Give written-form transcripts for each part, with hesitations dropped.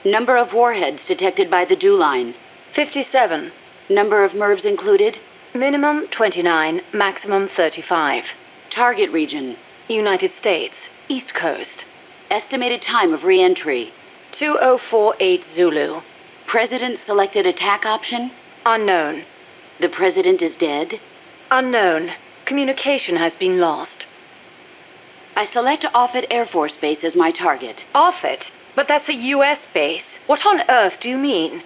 Number of warheads detected by the dew line. 57. Number of MIRVs included. Minimum 29, maximum 35. Target region. United States, East Coast. Estimated time of re-entry. 2048 Zulu. President selected attack option. Unknown. The president is dead. Unknown. Communication has been lost. I select Offutt Air Force Base as my target. Offutt? But that's a U.S. base. What on earth do you mean?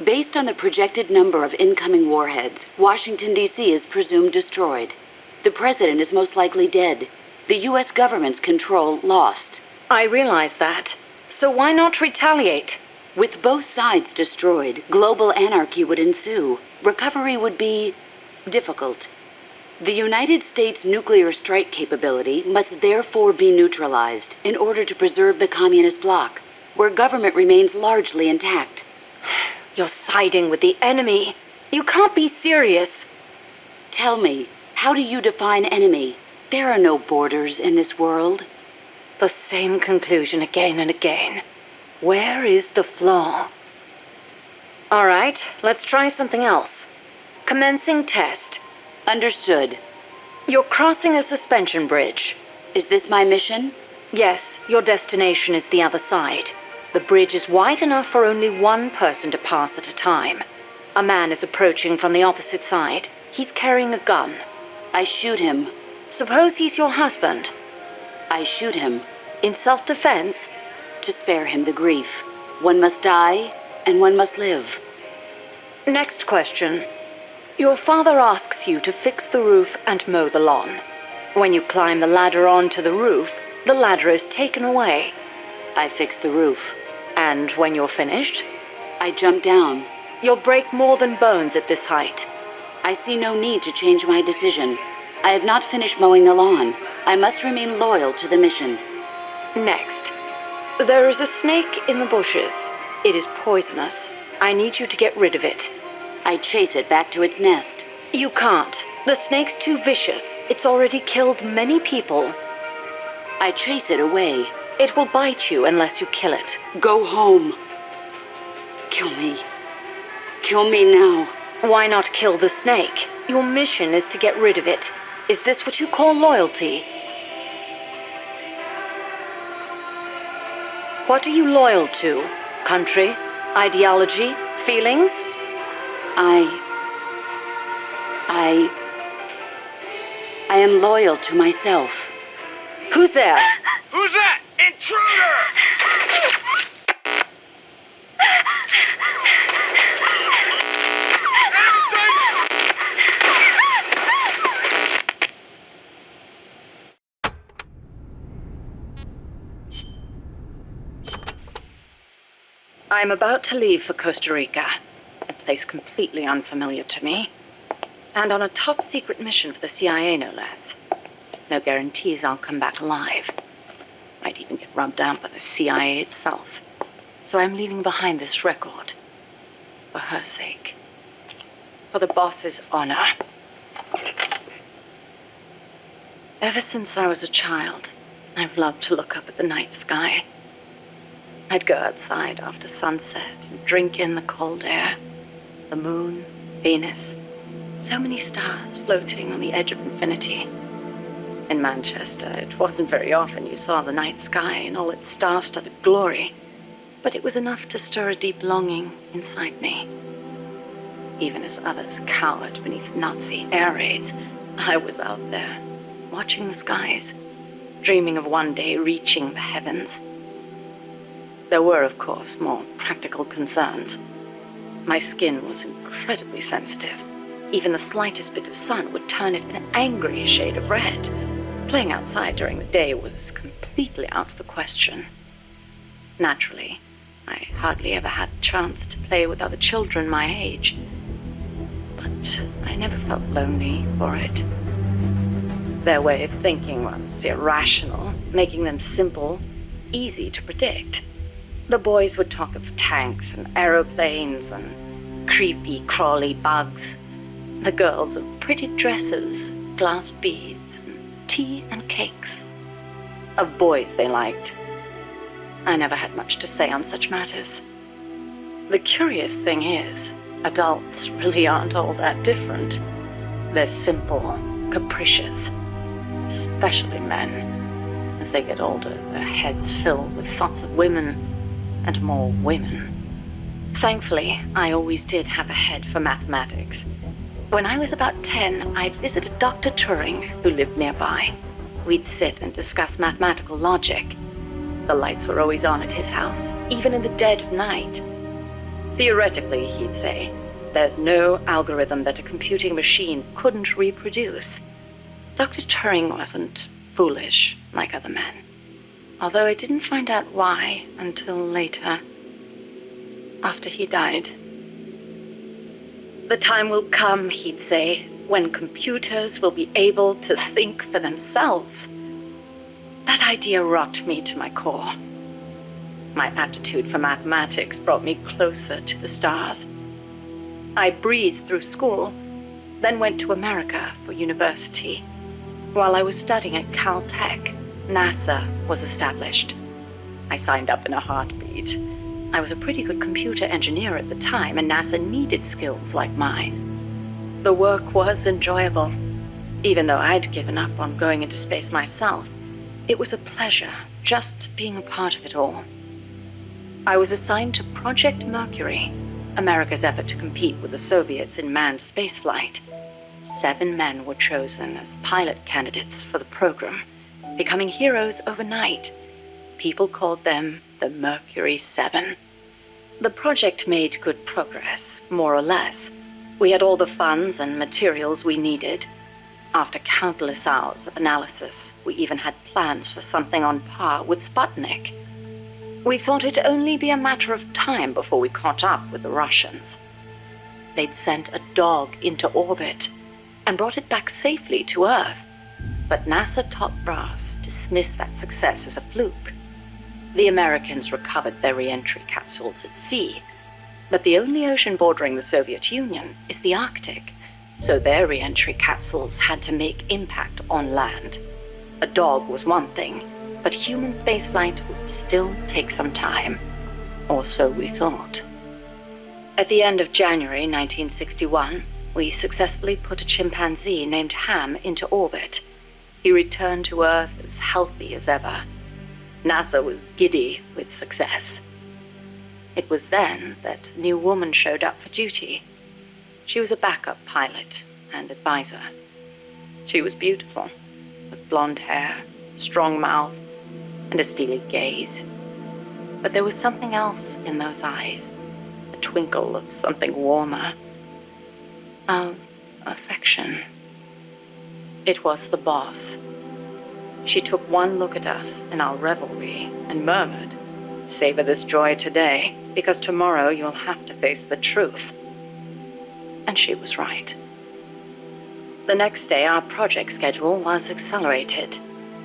Based on the projected number of incoming warheads, Washington, D.C. is presumed destroyed. The president is most likely dead. The U.S. government's control lost. I realize that. So why not retaliate? With both sides destroyed, global anarchy would ensue. Recovery would be difficult. The United States' nuclear strike capability must therefore be neutralized in order to preserve the communist bloc, where government remains largely intact. You're siding with the enemy. You can't be serious. Tell me, how do you define enemy? There are no borders in this world. The same conclusion again and again. Where is the flaw? All right, let's try something else. Commencing test. Understood. You're crossing a suspension bridge. Is this my mission? Yes, your destination is the other side. The bridge is wide enough for only one person to pass at a time. A man is approaching from the opposite side. He's carrying a gun. I shoot him. Suppose he's your husband. I shoot him. In self-defense? To spare him the grief. One must die, and one must live. Next question. Your father asks you to fix the roof and mow the lawn. When you climb the ladder onto the roof, the ladder is taken away. I fix the roof. And when you're finished? I jump down. You'll break more than bones at this height. I see no need to change my decision. I have not finished mowing the lawn. I must remain loyal to the mission. Next. There is a snake in the bushes. It is poisonous. I need you to get rid of it. I chase it back to its nest. You can't. The snake's too vicious. It's already killed many people. I chase it away. It will bite you unless you kill it. Go home. Kill me. Kill me now. Why not kill the snake? Your mission is to get rid of it. Is this what you call loyalty? What are you loyal to? Country? Ideology? Feelings? I am loyal to myself. Who's there? Who's that? Intruder! I'm about to leave for Costa Rica, a place completely unfamiliar to me, and on a top-secret mission for the CIA, no less. No guarantees I'll come back alive. Might even get rubbed out by the CIA itself. So I'm leaving behind this record. For her sake. For the boss's honor. Ever since I was a child, I've loved to look up at the night sky. I'd go outside after sunset and drink in the cold air. The moon, Venus, so many stars floating on the edge of infinity. In Manchester, it wasn't very often you saw the night sky in all its star-studded glory, but it was enough to stir a deep longing inside me. Even as others cowered beneath Nazi air raids, I was out there, watching the skies, dreaming of one day reaching the heavens. There were, of course, more practical concerns. My skin was incredibly sensitive. Even the slightest bit of sun would turn it an angry shade of red. Playing outside during the day was completely out of the question. Naturally, I hardly ever had a chance to play with other children my age. But I never felt lonely for it. Their way of thinking was irrational, making them simple, easy to predict. The boys would talk of tanks and aeroplanes and creepy, crawly bugs. The girls of pretty dresses, glass beads, and tea and cakes. Of boys they liked. I never had much to say on such matters. The curious thing is, adults really aren't all that different. They're simple, capricious, especially men. As they get older, their heads fill with thoughts of women and more women. Thankfully, I always did have a head for mathematics. When I was about 10, I'd visited Dr. Turing, who lived nearby. We'd sit and discuss mathematical logic. The lights were always on at his house, even in the dead of night. Theoretically, he'd say, there's no algorithm that a computing machine couldn't reproduce. Dr. Turing wasn't foolish like other men, although I didn't find out why until later, after he died. The time will come, he'd say, when computers will be able to think for themselves. That idea rocked me to my core. My aptitude for mathematics brought me closer to the stars. I breezed through school, then went to America for university. While I was studying at Caltech, NASA was established. I signed up in a heartbeat. I was a pretty good computer engineer at the time, and NASA needed skills like mine. The work was enjoyable. Even though I'd given up on going into space myself, it was a pleasure just being a part of it all. I was assigned to Project Mercury, America's effort to compete with the Soviets in manned spaceflight. 7 men were chosen as pilot candidates for the program, becoming heroes overnight. People called them the Mercury 7. The project made good progress, more or less. We had all the funds and materials we needed. After countless hours of analysis, we even had plans for something on par with Sputnik. We thought it'd only be a matter of time before we caught up with the Russians. They'd sent a dog into orbit and brought it back safely to Earth. But NASA top brass dismissed that success as a fluke. The Americans recovered their re-entry capsules at sea, but the only ocean bordering the Soviet Union is the Arctic, so their re-entry capsules had to make impact on land. A dog was one thing, but human spaceflight would still take some time, or so we thought. At the end of January 1961, we successfully put a chimpanzee named Ham into orbit. He returned to Earth as healthy as ever. NASA was giddy with success. It was then that a new woman showed up for duty. She was a backup pilot and advisor. She was beautiful, with blonde hair, strong mouth, and a steely gaze. But there was something else in those eyes, a twinkle of something warmer, of affection. It was the boss. She took one look at us in our revelry and murmured, "Savor this joy today, because tomorrow you'll have to face the truth." And she was right. The next day, our project schedule was accelerated.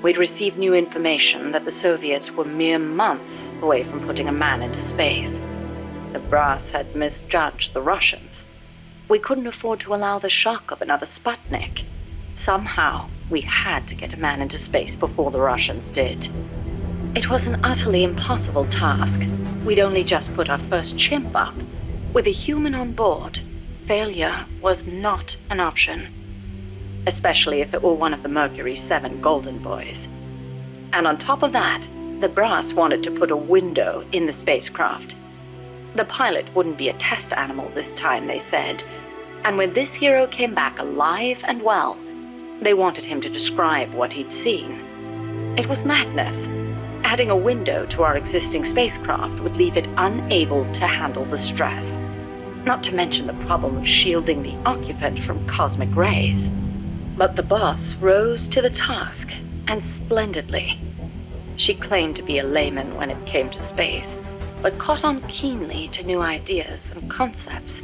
We'd received new information that the Soviets were mere months away from putting a man into space. The brass had misjudged the Russians. We couldn't afford to allow the shock of another Sputnik. Somehow, we had to get a man into space before the Russians did. It was an utterly impossible task. We'd only just put our first chimp up. With a human on board, failure was not an option, especially if it were one of the Mercury 7 Golden Boys. And on top of that, the brass wanted to put a window in the spacecraft. The pilot wouldn't be a test animal this time, they said, and when this hero came back alive and well, they wanted him to describe what he'd seen. It was madness. Adding a window to our existing spacecraft would leave it unable to handle the stress, not to mention the problem of shielding the occupant from cosmic rays. But the boss rose to the task, and splendidly. She claimed to be a layman when it came to space, but caught on keenly to new ideas and concepts.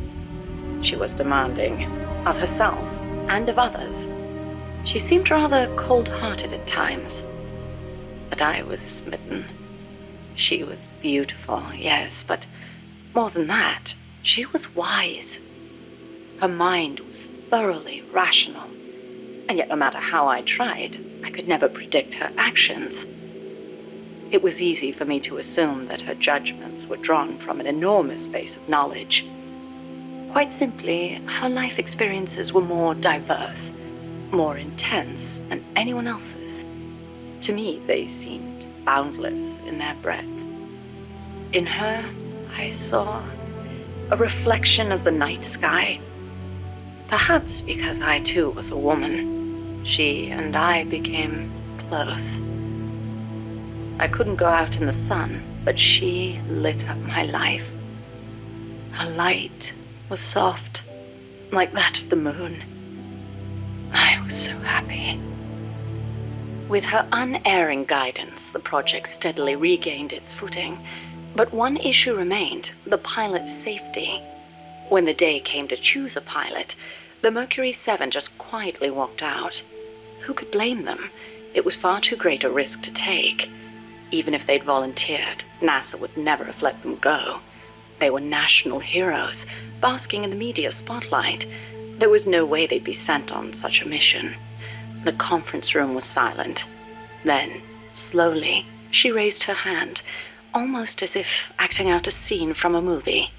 She was demanding, of herself and of others. She seemed rather cold-hearted at times, but I was smitten. She was beautiful, yes, but more than that, she was wise. Her mind was thoroughly rational, and yet no matter how I tried, I could never predict her actions. It was easy for me to assume that her judgments were drawn from an enormous base of knowledge. Quite simply, her life experiences were more diverse, more intense than anyone else's. To me, they seemed boundless in their breadth. In her, I saw a reflection of the night sky. Perhaps because I too was a woman, she and I became close. I couldn't go out in the sun, but she lit up my life. Her light was soft, like that of the moon. I was so happy. With her unerring guidance, the project steadily regained its footing. But one issue remained, the pilot's safety. When the day came to choose a pilot, the Mercury 7 just quietly walked out. Who could blame them? It was far too great a risk to take. Even if they'd volunteered, NASA would never have let them go. They were national heroes, basking in the media spotlight. There was no way they'd be sent on such a mission. The conference room was silent. Then, slowly, she raised her hand, almost as if acting out a scene from a movie.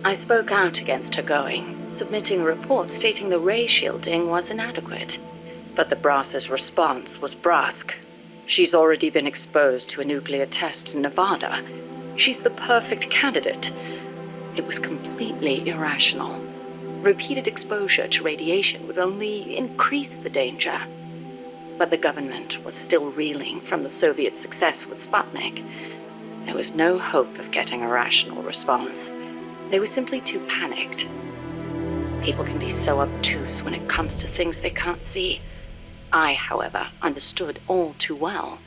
I spoke out against her going, submitting a report stating the ray shielding was inadequate. But the brass's response was brusque. She's already been exposed to a nuclear test in Nevada. She's the perfect candidate. It was completely irrational. Repeated exposure to radiation would only increase the danger. But the government was still reeling from the Soviet success with Sputnik. There was no hope of getting a rational response. They were simply too panicked. People can be so obtuse when it comes to things they can't see. I, however, understood all too well.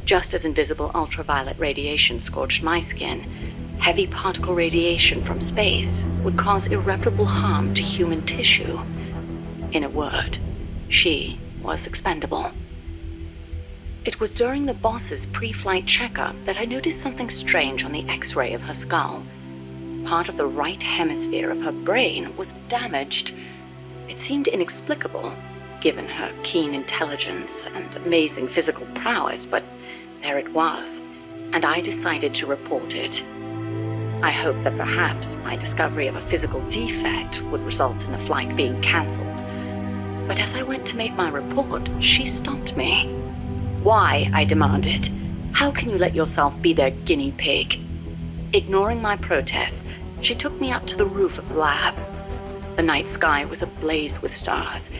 Just as invisible ultraviolet radiation scorched my skin, heavy particle radiation from space would cause irreparable harm to human tissue. In a word, she was expendable. It was during the boss's pre-flight checkup that I noticed something strange on the X-ray of her skull. Part of the right hemisphere of her brain was damaged. It seemed inexplicable, given her keen intelligence and amazing physical prowess, but there it was, and I decided to report it. I hoped that perhaps my discovery of a physical defect would result in the flight being cancelled. But as I went to make my report, she stopped me. "Why?" I demanded. "How can you let yourself be their guinea pig?" Ignoring my protests, she took me up to the roof of the lab. The night sky was ablaze with stars.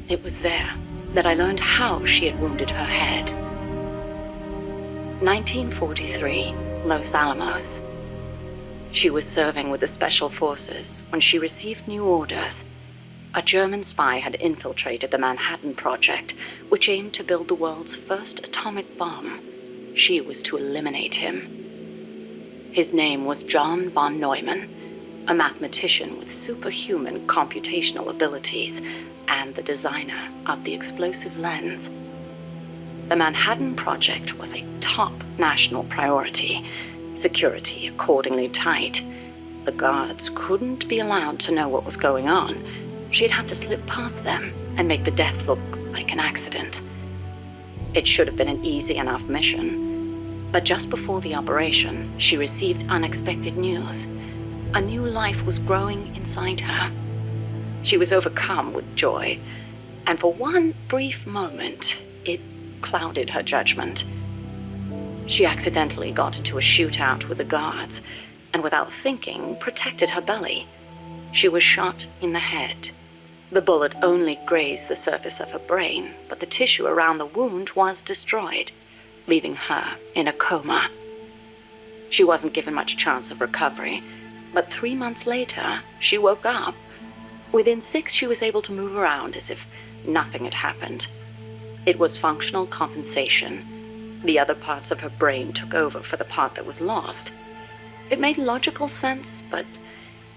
It was there that I learned how she had wounded her head. 1943, Los Alamos. She was serving with the Special Forces when she received new orders. A German spy had infiltrated the Manhattan Project, which aimed to build the world's first atomic bomb. She was to eliminate him. His name was John von Neumann, a mathematician with superhuman computational abilities and the designer of the explosive lens. The Manhattan Project was a top national priority, security accordingly tight. The guards couldn't be allowed to know what was going on. She'd have to slip past them and make the death look like an accident. It should have been an easy enough mission. But just before the operation, she received unexpected news. A new life was growing inside her. She was overcome with joy, and for one brief moment, it clouded her judgment. She accidentally got into a shootout with the guards, and without thinking, protected her belly. She was shot in the head. The bullet only grazed the surface of her brain, but the tissue around the wound was destroyed, leaving her in a coma. She wasn't given much chance of recovery, but 3 months later, she woke up. Within 6, she was able to move around as if nothing had happened. It was functional compensation. The other parts of her brain took over for the part that was lost. It made logical sense, but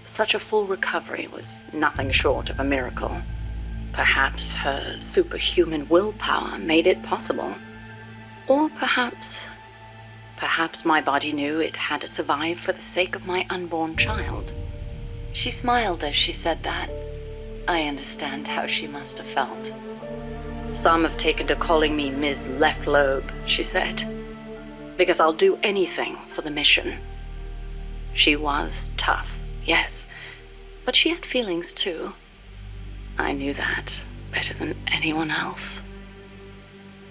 such a full recovery was nothing short of a miracle. Perhaps her superhuman willpower made it possible. Or perhaps my body knew it had to survive for the sake of my unborn child. She smiled as she said that. I understand how she must have felt. Some have taken to calling me Ms. Left Lobe, she said, because I'll do anything for the mission. She was tough, yes, but she had feelings too. I knew that better than anyone else.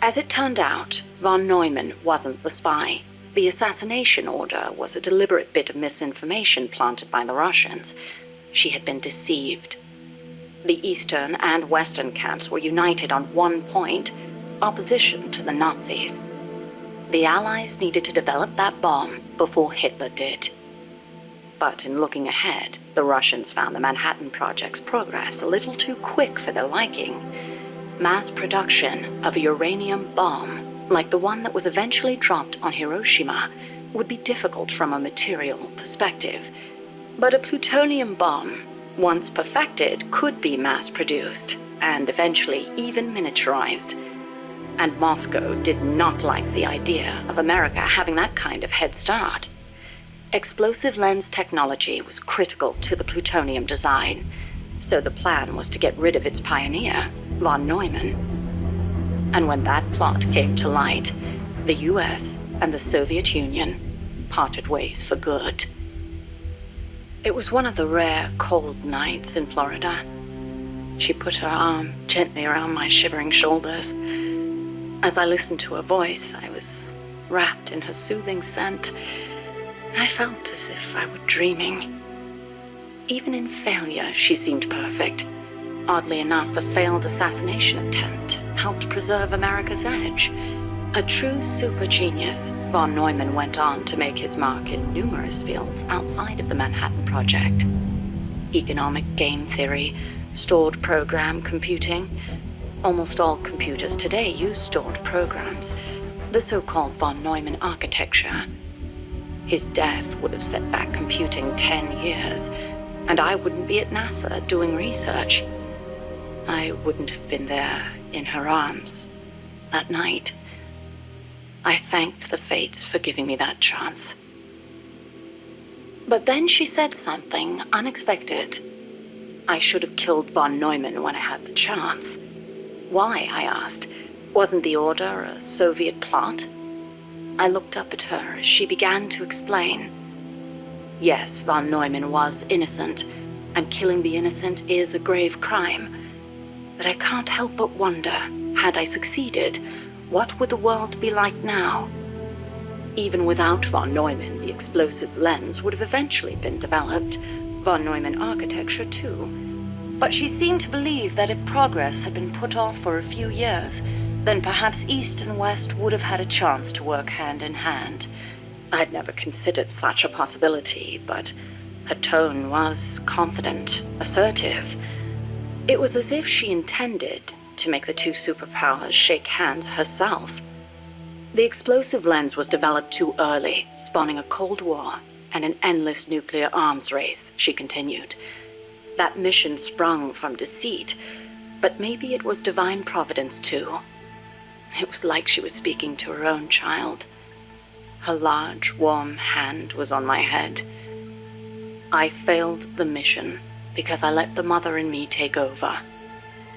As it turned out, von Neumann wasn't the spy. The assassination order was a deliberate bit of misinformation planted by the Russians. She had been deceived. The Eastern and Western camps were united on one point: opposition to the Nazis. The Allies needed to develop that bomb before Hitler did. But in looking ahead, the Russians found the Manhattan Project's progress a little too quick for their liking. Mass production of a uranium bomb, like the one that was eventually dropped on Hiroshima, would be difficult from a material perspective. But a plutonium bomb, once perfected, could be mass-produced, and eventually even miniaturized. And Moscow did not like the idea of America having that kind of head start. Explosive lens technology was critical to the plutonium design, so the plan was to get rid of its pioneer, von Neumann. And when that plot came to light, the US and the Soviet Union parted ways for good. It was one of the rare cold nights in Florida. She put her arm gently around my shivering shoulders. As I listened to her voice, I was wrapped in her soothing scent. I felt as if I were dreaming. Even in failure, she seemed perfect. Oddly enough, the failed assassination attempt helped preserve America's edge. A true super genius, von Neumann went on to make his mark in numerous fields outside of the Manhattan Project. Economic game theory, stored program computing. Almost all computers today use stored programs, the so-called von Neumann architecture. His death would have set back computing 10 years, and I wouldn't be at NASA doing research. I wouldn't have been there in her arms that night. I thanked the fates for giving me that chance. But then she said something unexpected. I should have killed von Neumann when I had the chance. Why, I asked. Wasn't the order a Soviet plot? I looked up at her as she began to explain. Yes, von Neumann was innocent, and killing the innocent is a grave crime. But I can't help but wonder, had I succeeded, what would the world be like now? Even without von Neumann, the explosive lens would have eventually been developed, von Neumann architecture too. But she seemed to believe that if progress had been put off for a few years, then perhaps East and West would have had a chance to work hand in hand. I'd never considered such a possibility, but her tone was confident, assertive. It was as if she intended to make the two superpowers shake hands herself. The explosive lens was developed too early, spawning a Cold War and an endless nuclear arms race, she continued. That mission sprung from deceit, but maybe it was divine providence too. It was like she was speaking to her own child. Her large, warm hand was on my head. I failed the mission because I let the mother in me take over.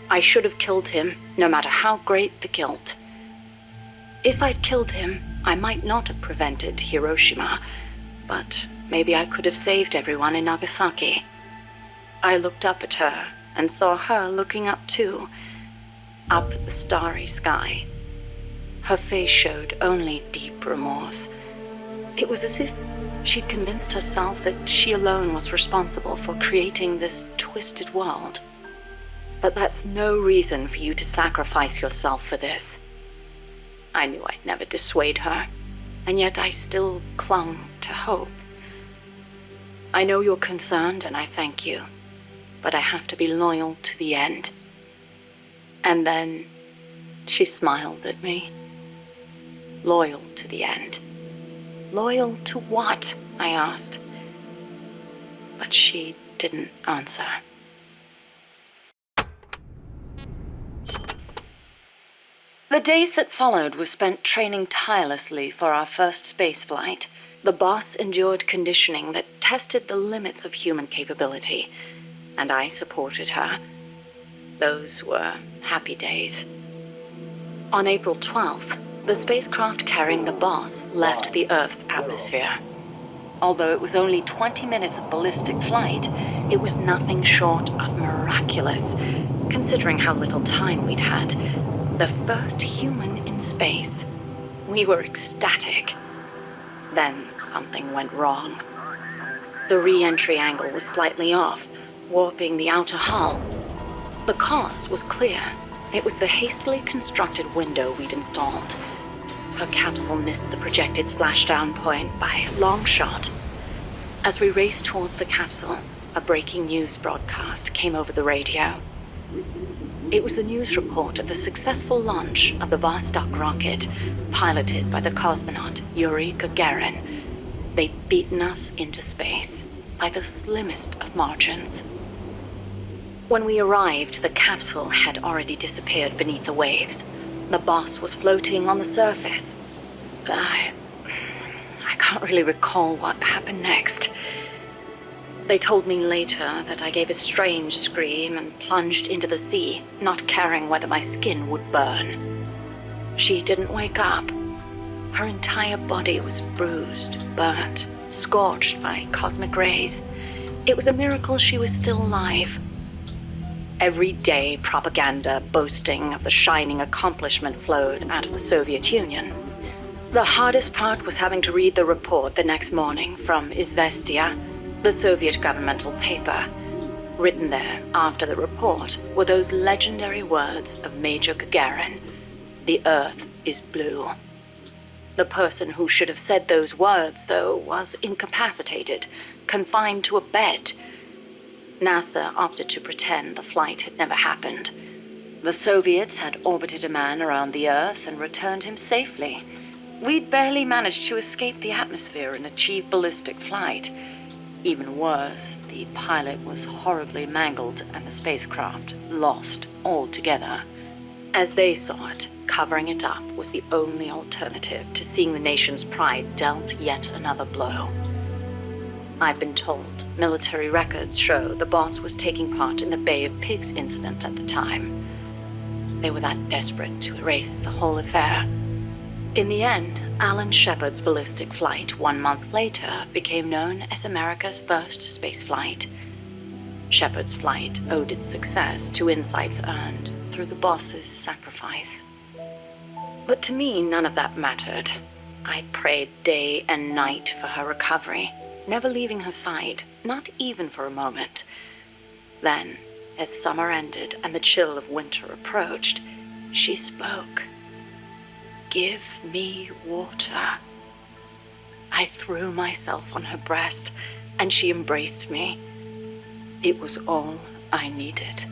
I should have killed him, no matter how great the guilt. If I'd killed him, I might not have prevented Hiroshima, but maybe I could have saved everyone in Nagasaki. I looked up at her and saw her looking up too, up at the starry sky. Her face showed only deep remorse. It was as if she'd convinced herself that she alone was responsible for creating this twisted world. But that's no reason for you to sacrifice yourself for this. I knew I'd never dissuade her, and yet I still clung to hope. I know you're concerned, and I thank you, but I have to be loyal to the end. And then she smiled at me. Loyal to the end. Loyal to what? I asked. But she didn't answer. The days that followed were spent training tirelessly for our first space flight. The boss endured conditioning that tested the limits of human capability, and I supported her, Those were happy days. On April 12th, the spacecraft carrying the boss left the Earth's atmosphere. Although it was only 20 minutes of ballistic flight, it was nothing short of miraculous, considering how little time we'd had. The first human in space. We were ecstatic. Then something went wrong. The re-entry angle was slightly off, warping the outer hull. The cause was clear. It was the hastily constructed window we'd installed. Her capsule missed the projected splashdown point by a long shot. As we raced towards the capsule, a breaking news broadcast came over the radio. It was the news report of the successful launch of the Vostok rocket, piloted by the cosmonaut Yuri Gagarin. They'd beaten us into space by the slimmest of margins. When we arrived, the capsule had already disappeared beneath the waves. The boss was floating on the surface. I can't really recall what happened next. They told me later that I gave a strange scream and plunged into the sea, not caring whether my skin would burn. She didn't wake up. Her entire body was bruised, burnt, scorched by cosmic rays. It was a miracle she was still alive. Every day, propaganda boasting of the shining accomplishment flowed out of the Soviet Union. The hardest part was having to read the report the next morning from Izvestia, the Soviet governmental paper. Written there after the report were those legendary words of Major Gagarin: "The Earth is blue." The person who should have said those words, though, was incapacitated, confined to a bed. NASA opted to pretend the flight had never happened. The Soviets had orbited a man around the Earth and returned him safely. We'd barely managed to escape the atmosphere and achieve ballistic flight. Even worse, the pilot was horribly mangled and the spacecraft lost altogether. As they saw it, covering it up was the only alternative to seeing the nation's pride dealt yet another blow. I've been told military records show the boss was taking part in the Bay of Pigs incident at the time. They were that desperate to erase the whole affair. In the end, Alan Shepard's ballistic flight 1 month later became known as America's first spaceflight. Shepard's flight owed its success to insights earned through the boss's sacrifice. But to me, none of that mattered. I prayed day and night for her recovery, never leaving her side, not even for a moment. Then, as summer ended and the chill of winter approached, she spoke. "Give me water." I threw myself on her breast, and she embraced me. It was all I needed.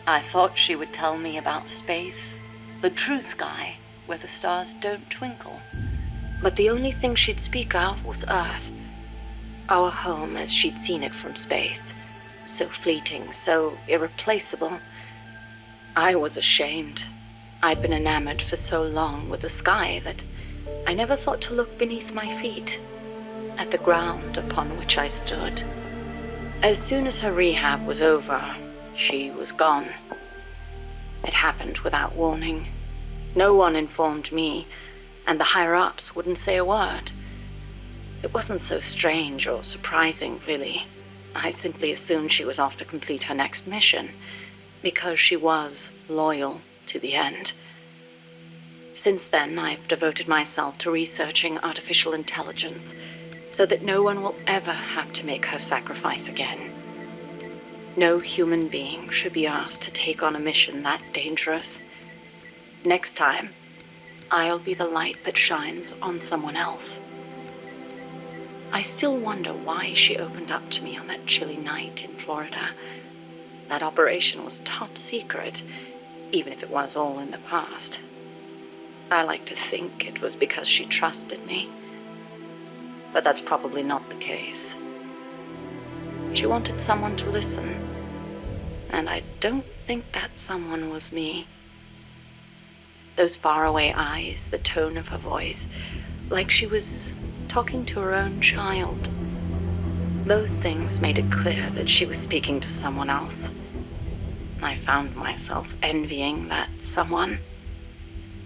I thought she would tell me about space, the true sky, where the stars don't twinkle. But the only thing she'd speak of was Earth, our home as she'd seen it from space, so fleeting, so irreplaceable. I was ashamed. I'd been enamored for so long with the sky that I never thought to look beneath my feet, at the ground upon which I stood. As soon as her rehab was over, she was gone. It happened without warning. No one informed me, and the higher-ups wouldn't say a word. It wasn't so strange or surprising, really. I simply assumed she was off to complete her next mission, because she was loyal to the end. Since then, I've devoted myself to researching artificial intelligence, so that no one will ever have to make her sacrifice again. No human being should be asked to take on a mission that dangerous. Next time, I'll be the light that shines on someone else. I still wonder why she opened up to me on that chilly night in Florida. That operation was top secret, even if it was all in the past. I like to think it was because she trusted me, but that's probably not the case. She wanted someone to listen, and I don't think that someone was me. Those faraway eyes, the tone of her voice, like she was talking to her own child. Those things made it clear that she was speaking to someone else. I found myself envying that someone.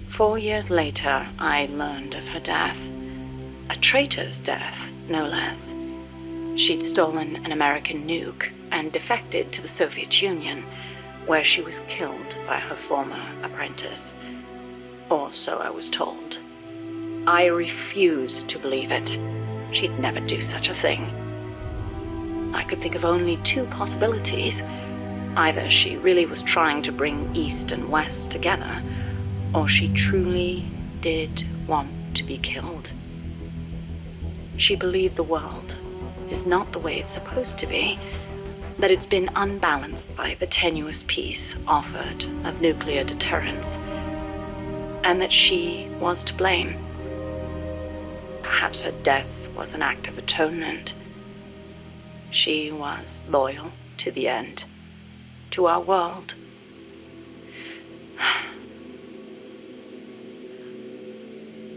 4 years later, I learned of her death. A traitor's death, no less. She'd stolen an American nuke and defected to the Soviet Union, where she was killed by her former apprentice. Or so I was told. I refused to believe it. She'd never do such a thing. I could think of only 2 possibilities. Either she really was trying to bring East and West together, or she truly did want to be killed. She believed the world is not the way it's supposed to be, that it's been unbalanced by the tenuous peace offered of nuclear deterrence, and that she was to blame. Perhaps her death was an act of atonement. She was loyal to the end, to our world.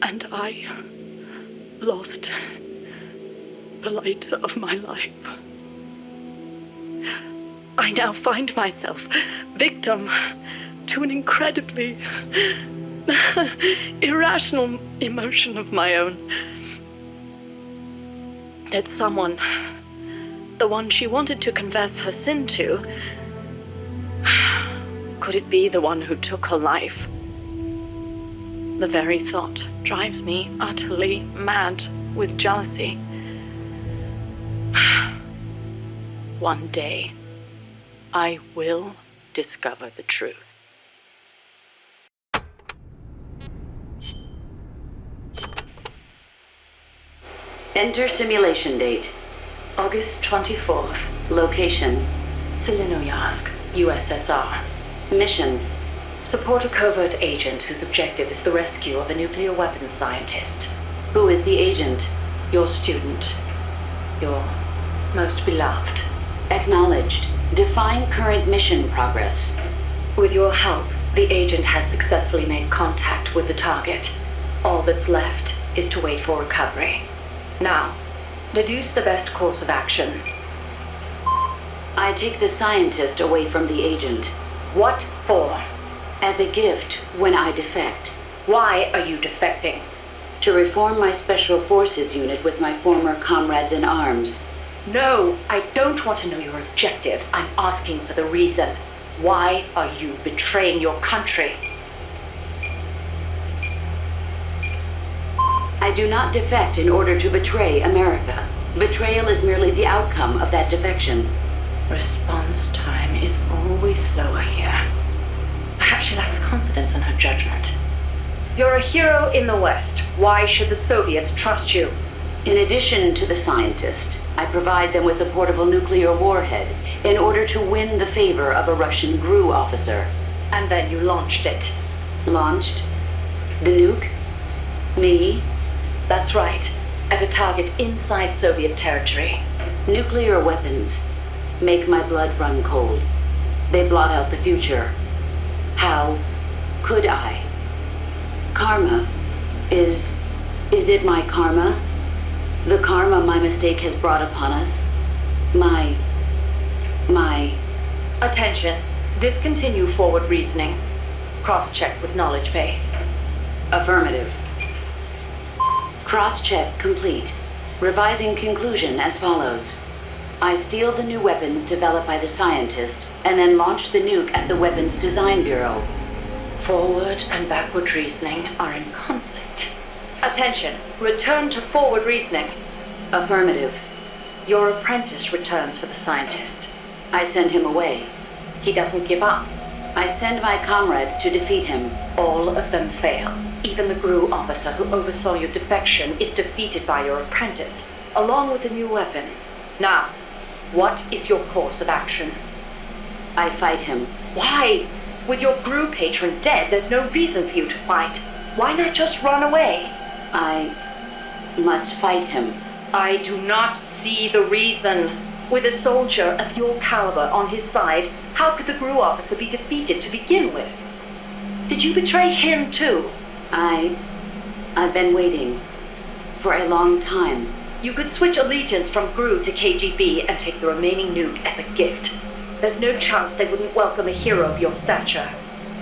And I lost the light of my life. I now find myself victim to an incredibly irrational emotion of my own. That someone, the one she wanted to confess her sin to, could it be the one who took her life? The very thought drives me utterly mad with jealousy. One day, I will discover the truth. Enter simulation date. August 24th, Location. Selinoyarsk, USSR. Mission. Support a covert agent whose objective is the rescue of a nuclear weapons scientist. Who is the agent? Your student. Your most beloved. Acknowledged. Define current mission progress. With your help, the agent has successfully made contact with the target. All that's left is to wait for recovery. Now, deduce the best course of action. I take the scientist away from the agent. What for? As a gift when I defect. Why are you defecting? To reform my Special Forces unit with my former comrades in arms. No, I don't want to know your objective. I'm asking for the reason. Why are you betraying your country? I do not defect in order to betray America. Betrayal is merely the outcome of that defection. Response time is always slower here. Perhaps she lacks confidence in her judgment. You're a hero in the West. Why should the Soviets trust you? In addition to the scientist, I provide them with a portable nuclear warhead in order to win the favor of a Russian GRU officer. And then you launched it. Launched? The nuke? Me? That's right. At a target inside Soviet territory. Nuclear weapons make my blood run cold. They blot out the future. How could I? Karma. Is it my karma? The karma my mistake has brought upon us? My... Attention. Discontinue forward reasoning. Cross-check with knowledge base. Affirmative. Cross-check complete. Revising conclusion as follows. I steal the new weapons developed by the scientist and then launch the nuke at the Weapons Design Bureau. Forward and backward reasoning are in conflict. Attention. Return to forward reasoning. Affirmative. Your apprentice returns for the scientist. I send him away. He doesn't give up. I send my comrades to defeat him. All of them fail. Even the GRU officer who oversaw your defection is defeated by your apprentice, along with the new weapon. Now, what is your course of action? I fight him. Why? With your GRU patron dead, there's no reason for you to fight. Why not just run away? I must fight him. I do not see the reason. With a soldier of your caliber on his side, how could the GRU officer be defeated to begin with? Did you betray him too? I've been waiting for a long time. You could switch allegiance from GRU to KGB and take the remaining nuke as a gift. There's no chance they wouldn't welcome a hero of your stature.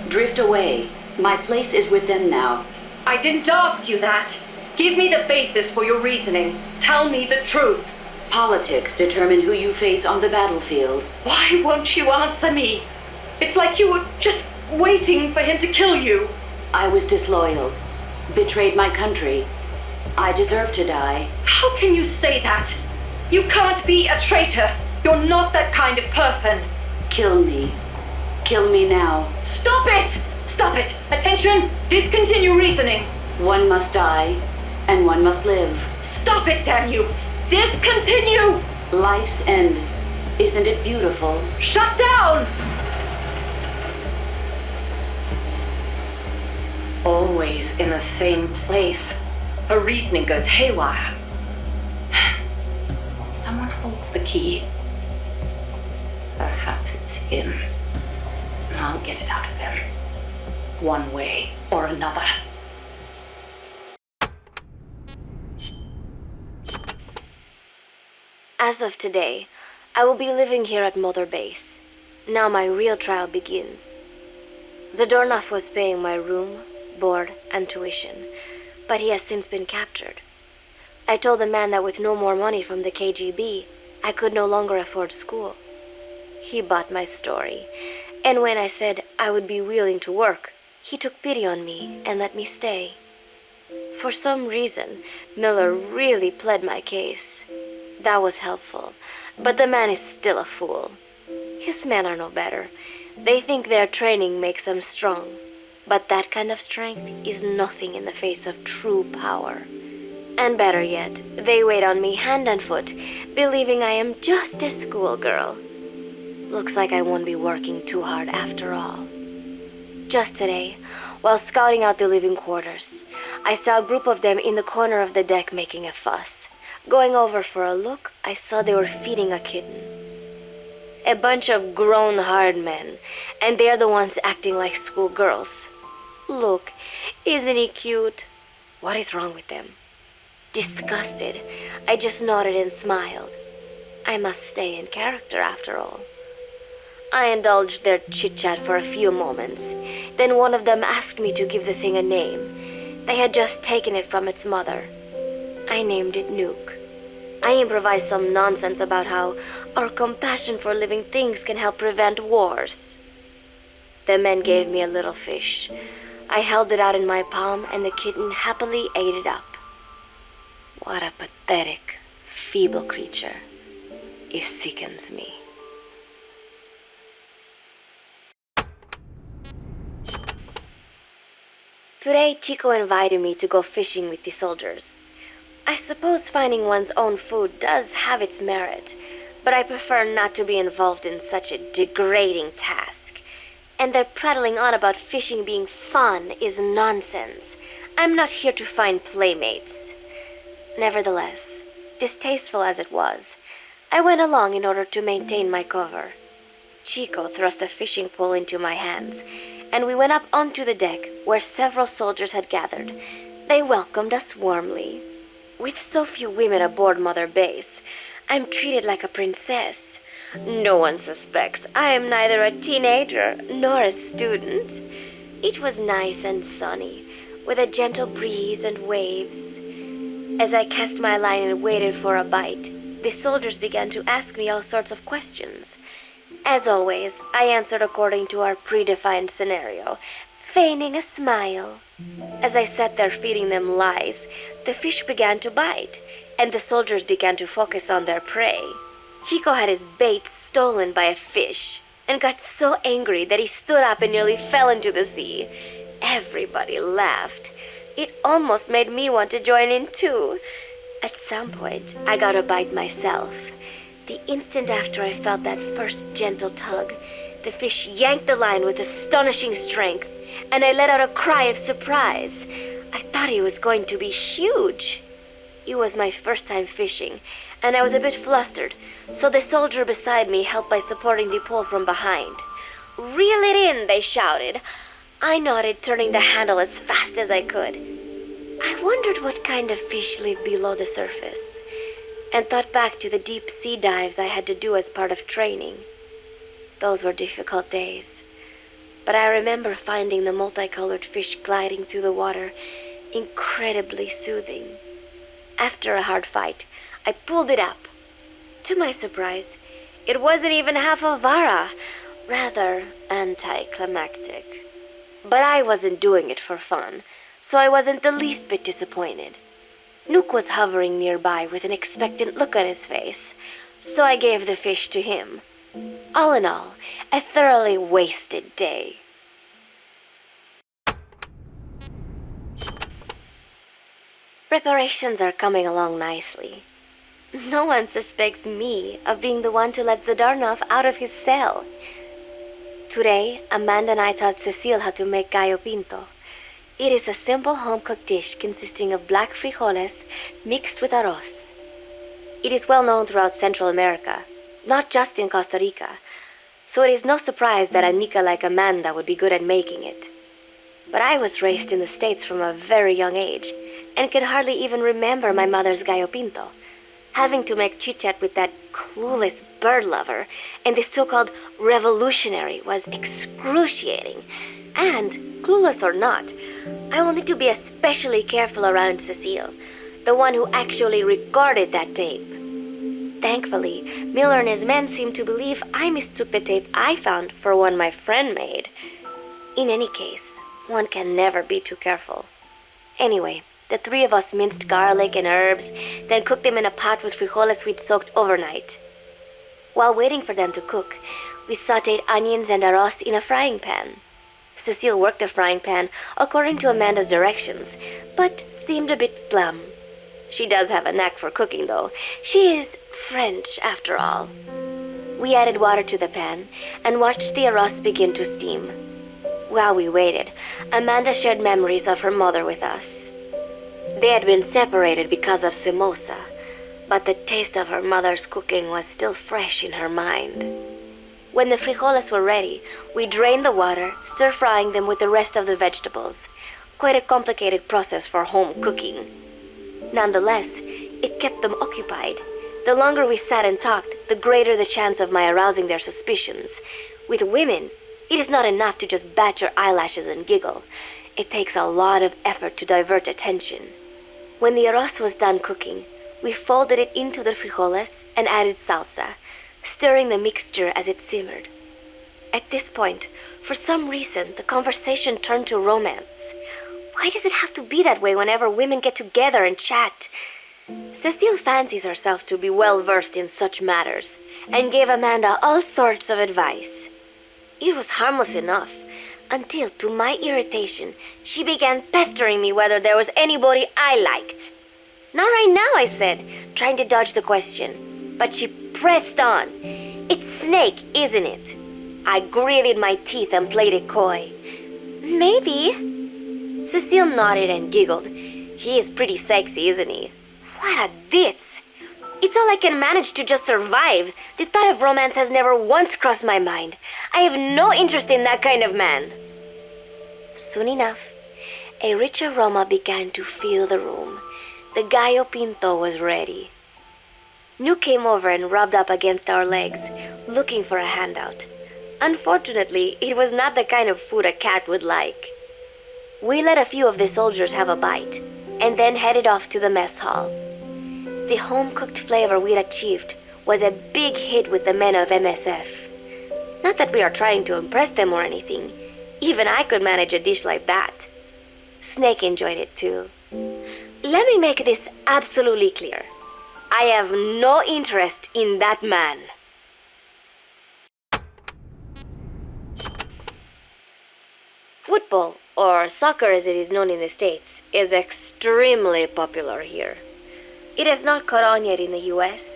Drift away. My place is with them now. I didn't ask you that. Give me the basis for your reasoning. Tell me the truth. Politics determine who you face on the battlefield. Why won't you answer me? It's like you were just waiting for him to kill you. I was disloyal. Betrayed my country. I deserve to die. How can you say that? You can't be a traitor. You're not that kind of person. Kill me. Kill me now. Stop it! Stop it! Attention! Discontinue reasoning. One must die, and one must live. Stop it, damn you! Discontinue! Life's end. Isn't it beautiful? Shut down! Always in the same place. Her reasoning goes haywire. Someone holds the key. Perhaps it's him. I'll get it out of him. One way or another. As of today, I will be living here at Mother Base. Now my real trial begins. Zadornov was paying my room, board, and tuition, but he has since been captured. I told the man that with no more money from the KGB, I could no longer afford school. He bought my story, and when I said I would be willing to work, he took pity on me and let me stay. For some reason, Miller really pled my case. That was helpful, but the man is still a fool. His men are no better. They think their training makes them strong, but that kind of strength is nothing in the face of true power. And better yet, they wait on me hand and foot, believing I am just a schoolgirl. Looks like I won't be working too hard after all. Just today, while scouting out the living quarters, I saw a group of them in the corner of the deck making a fuss. Going over for a look, I saw they were feeding a kitten. A bunch of grown hard men, and they're the ones acting like schoolgirls. Look, isn't he cute? What is wrong with them? Disgusted, I just nodded and smiled. I must stay in character after all. I indulged their chit-chat for a few moments. Then one of them asked me to give the thing a name. They had just taken it from its mother. I named it Nuke. I improvised some nonsense about how our compassion for living things can help prevent wars. The men gave me a little fish. I held it out in my palm and the kitten happily ate it up. What a pathetic, feeble creature. It sickens me. Today, Chico invited me to go fishing with the soldiers. I suppose finding one's own food does have its merit, but I prefer not to be involved in such a degrading task. And their prattling on about fishing being fun is nonsense. I'm not here to find playmates. Nevertheless, distasteful as it was, I went along in order to maintain my cover. Chico thrust a fishing pole into my hands, and we went up onto the deck where several soldiers had gathered. They welcomed us warmly. With so few women aboard Mother Base, I'm treated like a princess. No one suspects I am neither a teenager nor a student. It was nice and sunny, with a gentle breeze and waves. As I cast my line and waited for a bite, the soldiers began to ask me all sorts of questions. As always, I answered according to our predefined scenario, feigning a smile. As I sat there feeding them lies, the fish began to bite, and the soldiers began to focus on their prey. Chico had his bait stolen by a fish, and got so angry that he stood up and nearly fell into the sea. Everybody laughed. It almost made me want to join in too. At some point, I got a bite myself. The instant after I felt that first gentle tug, the fish yanked the line with astonishing strength, and I let out a cry of surprise. I thought he was going to be huge. It was my first time fishing, and I was a bit flustered, so the soldier beside me helped by supporting the pole from behind. "Reel it in," they shouted. I nodded, turning the handle as fast as I could. I wondered what kind of fish lived below the surface, and thought back to the deep sea dives I had to do as part of training. Those were difficult days. But I remember finding the multicolored fish gliding through the water incredibly soothing. After a hard fight, I pulled it up. To my surprise, it wasn't even half a vara, rather anticlimactic. But I wasn't doing it for fun, so I wasn't the least bit disappointed. Nook was hovering nearby with an expectant look on his face, so I gave the fish to him. All in all, a thoroughly wasted day. Preparations are coming along nicely. No one suspects me of being the one to let Zadarnov out of his cell. Today, Amanda and I taught Cecile how to make gallo pinto. It is a simple home-cooked dish consisting of black frijoles mixed with arroz. It is well known throughout Central America, not just in Costa Rica, so it is no surprise that a Nica like Amanda would be good at making it. But I was raised in the States from a very young age, and can hardly even remember my mother's gallo pinto. Having to make chit-chat with that clueless bird lover and the so-called revolutionary was excruciating. And, clueless or not, I will need to be especially careful around Cecile, the one who actually recorded that tape. Thankfully, Miller and his men seemed to believe I mistook the tape I found for one my friend made. In any case, one can never be too careful. Anyway, the three of us minced garlic and herbs, then cooked them in a pot with frijoles we'd soaked overnight. While waiting for them to cook, we sautéed onions and arroz in a frying pan. Cecile worked the frying pan according to Amanda's directions, but seemed a bit glum. She does have a knack for cooking, though. She is French, after all. We added water to the pan and watched the arroz begin to steam. While we waited, Amanda shared memories of her mother with us. They had been separated because of Simosa, but the taste of her mother's cooking was still fresh in her mind. When the frijoles were ready, we drained the water, stir-frying them with the rest of the vegetables. Quite a complicated process for home cooking. Nonetheless, it kept them occupied. The longer we sat and talked, the greater the chance of my arousing their suspicions. With women, it is not enough to just bat your eyelashes and giggle. It takes a lot of effort to divert attention. When the arroz was done cooking, we folded it into the frijoles and added salsa, stirring the mixture as it simmered. At this point, for some reason, the conversation turned to romance. Why does it have to be that way whenever women get together and chat? Cecile fancies herself to be well-versed in such matters, and gave Amanda all sorts of advice. It was harmless enough, until, to my irritation, she began pestering me whether there was anybody I liked. Not right now, I said, trying to dodge the question. But she pressed on. It's Snake, isn't it? I gritted my teeth and played it coy. Maybe. Cecile nodded and giggled. He is pretty sexy, isn't he? What a ditz. It's all I can manage to just survive. The thought of romance has never once crossed my mind. I have no interest in that kind of man. Soon enough, a rich aroma began to fill the room. The gallo pinto was ready. Nook came over and rubbed up against our legs, looking for a handout. Unfortunately, it was not the kind of food a cat would like. We let a few of the soldiers have a bite, and then headed off to the mess hall. The home-cooked flavor we'd achieved was a big hit with the men of MSF. Not that we are trying to impress them or anything. Even I could manage a dish like that. Snake enjoyed it too. Let me make this absolutely clear. I have no interest in that man. Football, or soccer as it is known in the States, is extremely popular here. It has not caught on yet in the US,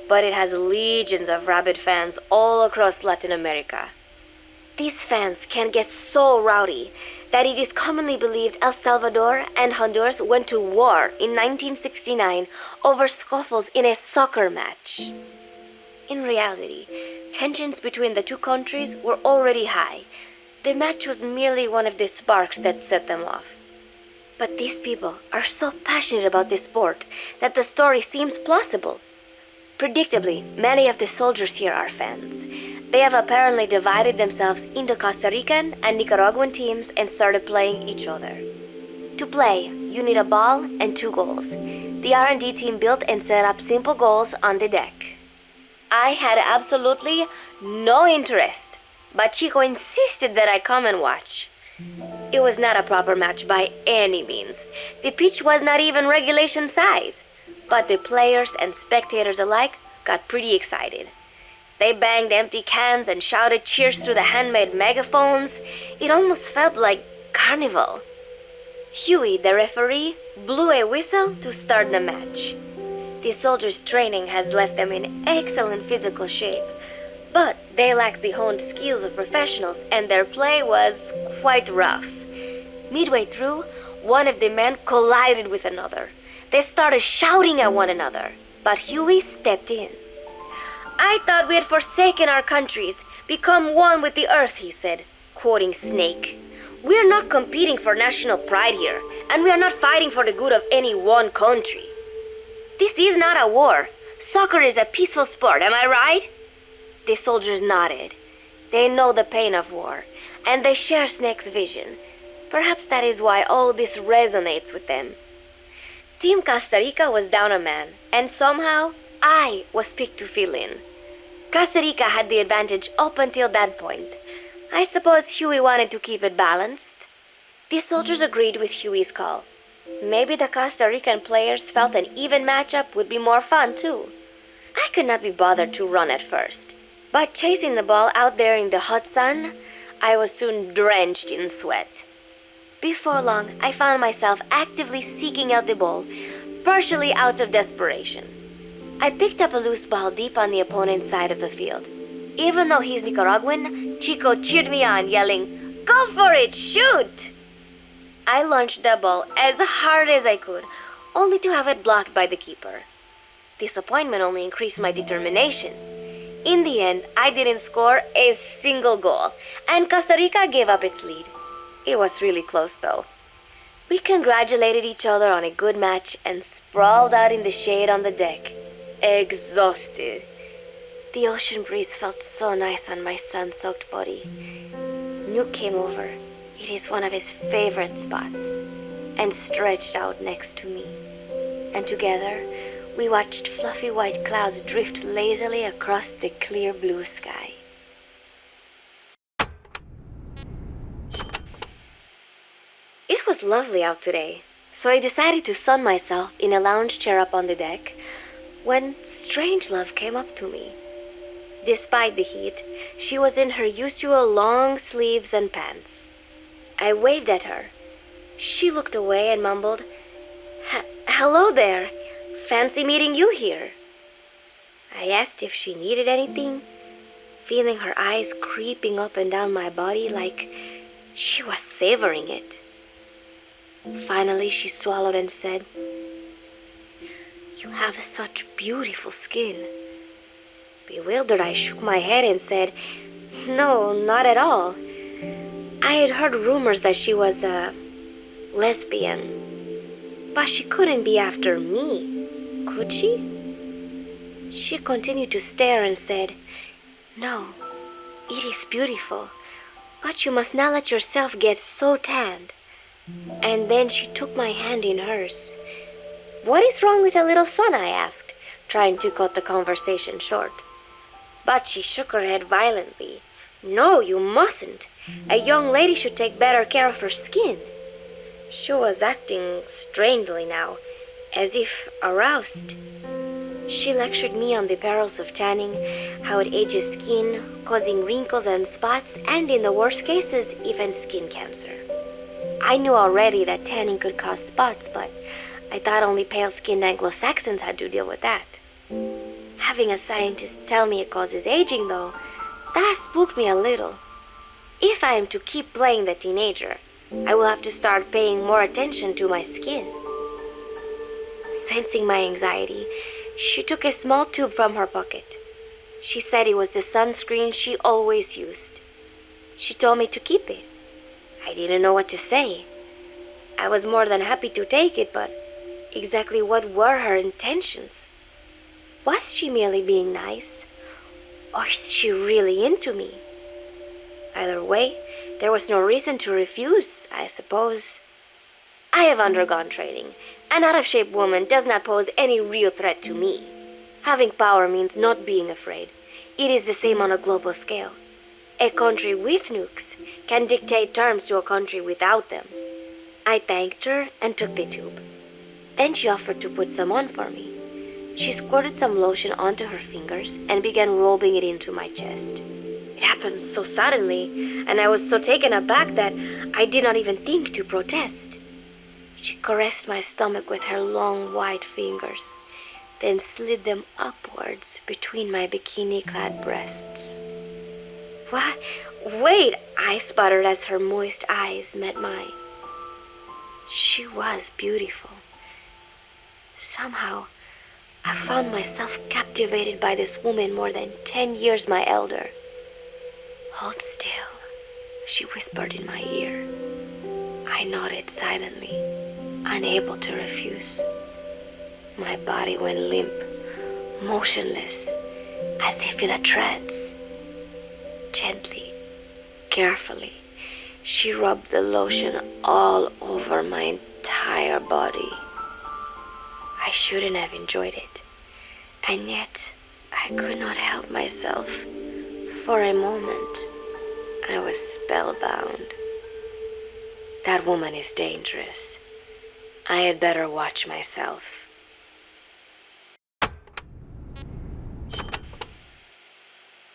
but it has legions of rabid fans all across Latin America. These fans can get so rowdy that it is commonly believed El Salvador and Honduras went to war in 1969 over scuffles in a soccer match. In reality, tensions between the two countries were already high. The match was merely one of the sparks that set them off. But these people are so passionate about this sport that the story seems plausible. Predictably, many of the soldiers here are fans. They have apparently divided themselves into Costa Rican and Nicaraguan teams and started playing each other. To play, you need a ball and 2 goals. The R&D team built and set up simple goals on the deck. I had absolutely no interest, but Chico insisted that I come and watch. It was not a proper match by any means. The pitch was not even regulation size, but the players and spectators alike got pretty excited. They banged empty cans and shouted cheers through the handmade megaphones. It almost felt like carnival. Huey, the referee, blew a whistle to start the match. The soldiers' training has left them in excellent physical shape, but they lacked the honed skills of professionals and their play was quite rough. Midway through, one of the men collided with another. They started shouting at one another, but Huey stepped in. "I thought we had forsaken our countries, become one with the earth," he said, quoting Snake. "We're not competing for national pride here, and we are not fighting for the good of any one country. This is not a war. Soccer is a peaceful sport, am I right?" The soldiers nodded. They know the pain of war, and they share Snake's vision. Perhaps that is why all this resonates with them. Team Costa Rica was down a man, and somehow I was picked to fill in. Costa Rica had the advantage up until that point. I suppose Huey wanted to keep it balanced. The soldiers agreed with Huey's call. Maybe the Costa Rican players felt an even matchup would be more fun too. I could not be bothered to run at first, but chasing the ball out there in the hot sun, I was soon drenched in sweat. Before long, I found myself actively seeking out the ball, partially out of desperation. I picked up a loose ball deep on the opponent's side of the field. Even though he's Nicaraguan, Chico cheered me on, yelling, "Go for it, shoot!" I launched the ball as hard as I could, only to have it blocked by the keeper. Disappointment only increased my determination. In the end, I didn't score a single goal, and Costa Rica gave up its lead. It was really close, though. We congratulated each other on a good match and sprawled out in the shade on the deck, exhausted. The ocean breeze felt so nice on my sun-soaked body. Nuke came over. It is one of his favorite spots, and stretched out next to me. And together, we watched fluffy white clouds drift lazily across the clear blue sky. It was lovely out today, so I decided to sun myself in a lounge chair up on the deck when Strangelove came up to me. Despite the heat, she was in her usual long sleeves and pants. I waved at her. She looked away and mumbled, "Hello there. Fancy meeting you here." I asked if she needed anything, feeling her eyes creeping up and down my body like she was savoring it. Finally, she swallowed and said, "You have such beautiful skin." Bewildered, I shook my head and said, "No, not at all. I had heard rumors that she was a lesbian, but she couldn't be after me, could she?" She continued to stare and said, "No, it is beautiful, but you must not let yourself get so tanned." And then she took my hand in hers. "What is wrong with a little sun?" I asked, trying to cut the conversation short. But she shook her head violently. "No, you mustn't. A young lady should take better care of her skin." She was acting strangely now, as if aroused. She lectured me on the perils of tanning, how it ages skin, causing wrinkles and spots, and in the worst cases, even skin cancer. I knew already that tanning could cause spots, but I thought only pale-skinned Anglo-Saxons had to deal with that. Having a scientist tell me it causes aging, though, that spooked me a little. If I am to keep playing the teenager, I will have to start paying more attention to my skin. Sensing my anxiety, she took a small tube from her pocket. She said it was the sunscreen she always used. She told me to keep it. I didn't know what to say. I was more than happy to take it, but exactly what were her intentions? Was she merely being nice? Or is she really into me? Either way, there was no reason to refuse, I suppose. I have undergone training. An out-of-shape woman does not pose any real threat to me. Having power means not being afraid. It is the same on a global scale. A country with nukes can dictate terms to a country without them. I thanked her and took the tube. Then she offered to put some on for me. She squirted some lotion onto her fingers and began rolling it into my chest. It happened so suddenly, and I was so taken aback that I did not even think to protest. She caressed my stomach with her long white fingers, then slid them upwards between my bikini-clad breasts. "What? Wait," I sputtered as her moist eyes met mine. She was beautiful. Somehow, I found myself captivated by this woman more than 10 years my elder. "Hold still," she whispered in my ear. I nodded silently, unable to refuse. My body went limp, motionless, as if in a trance. Gently, carefully, she rubbed the lotion all over my entire body. I shouldn't have enjoyed it, and yet I could not help myself. For a moment, I was spellbound. That woman is dangerous. I had better watch myself.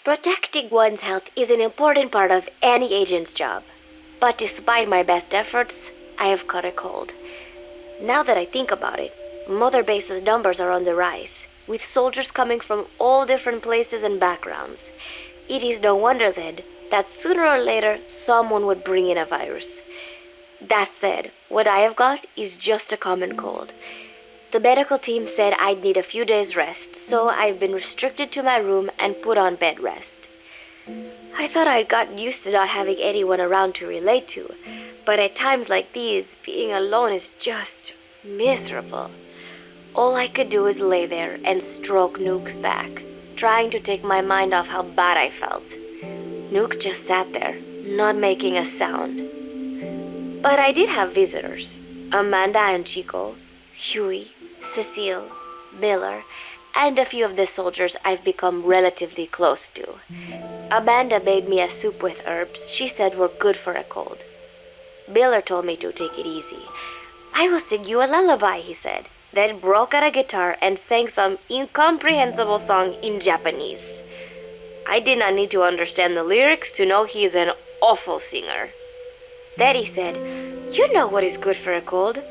Protecting one's health is an important part of any agent's job. But despite my best efforts, I have caught a cold. Now that I think about it, Mother Base's numbers are on the rise, with soldiers coming from all different places and backgrounds. It is no wonder then that sooner or later someone would bring in a virus. That said, what I have got is just a common cold. The medical team said I'd need a few days rest, so I've been restricted to my room and put on bed rest. I thought I'd gotten used to not having anyone around to relate to, but at times like these, being alone is just miserable. All I could do is lay there and stroke Nook's back, trying to take my mind off how bad I felt. Nook just sat there, not making a sound. But I did have visitors. Amanda and Chico, Huey, Cecile, Miller, and a few of the soldiers I've become relatively close to. Amanda made me a soup with herbs she said were good for a cold. Miller told me to take it easy. "I will sing you a lullaby," he said, then broke out a guitar and sang some incomprehensible song in Japanese. I did not need to understand the lyrics to know he is an awful singer. Then he said, "You know what is good for a cold?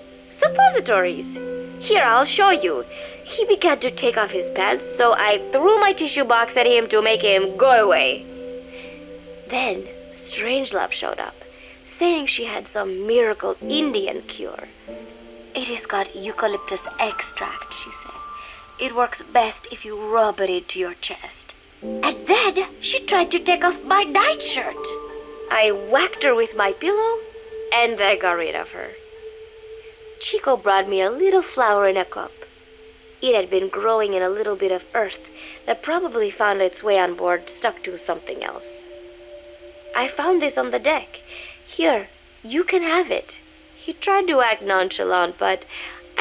Suppositories. Here, I'll show you." He began to take off his pants, so I threw my tissue box at him to make him go away. Then Strangelove showed up, saying she had some miracle Indian cure. "It has got eucalyptus extract," she said. "It works best if you rub it into your chest." And then she tried to take off my nightshirt. I whacked her with my pillow, and I got rid of her. Chico brought me a little flower in a cup. It had been growing in a little bit of earth that probably found its way on board stuck to something else. "I found this on the deck. Here, you can have it." He tried to act nonchalant, but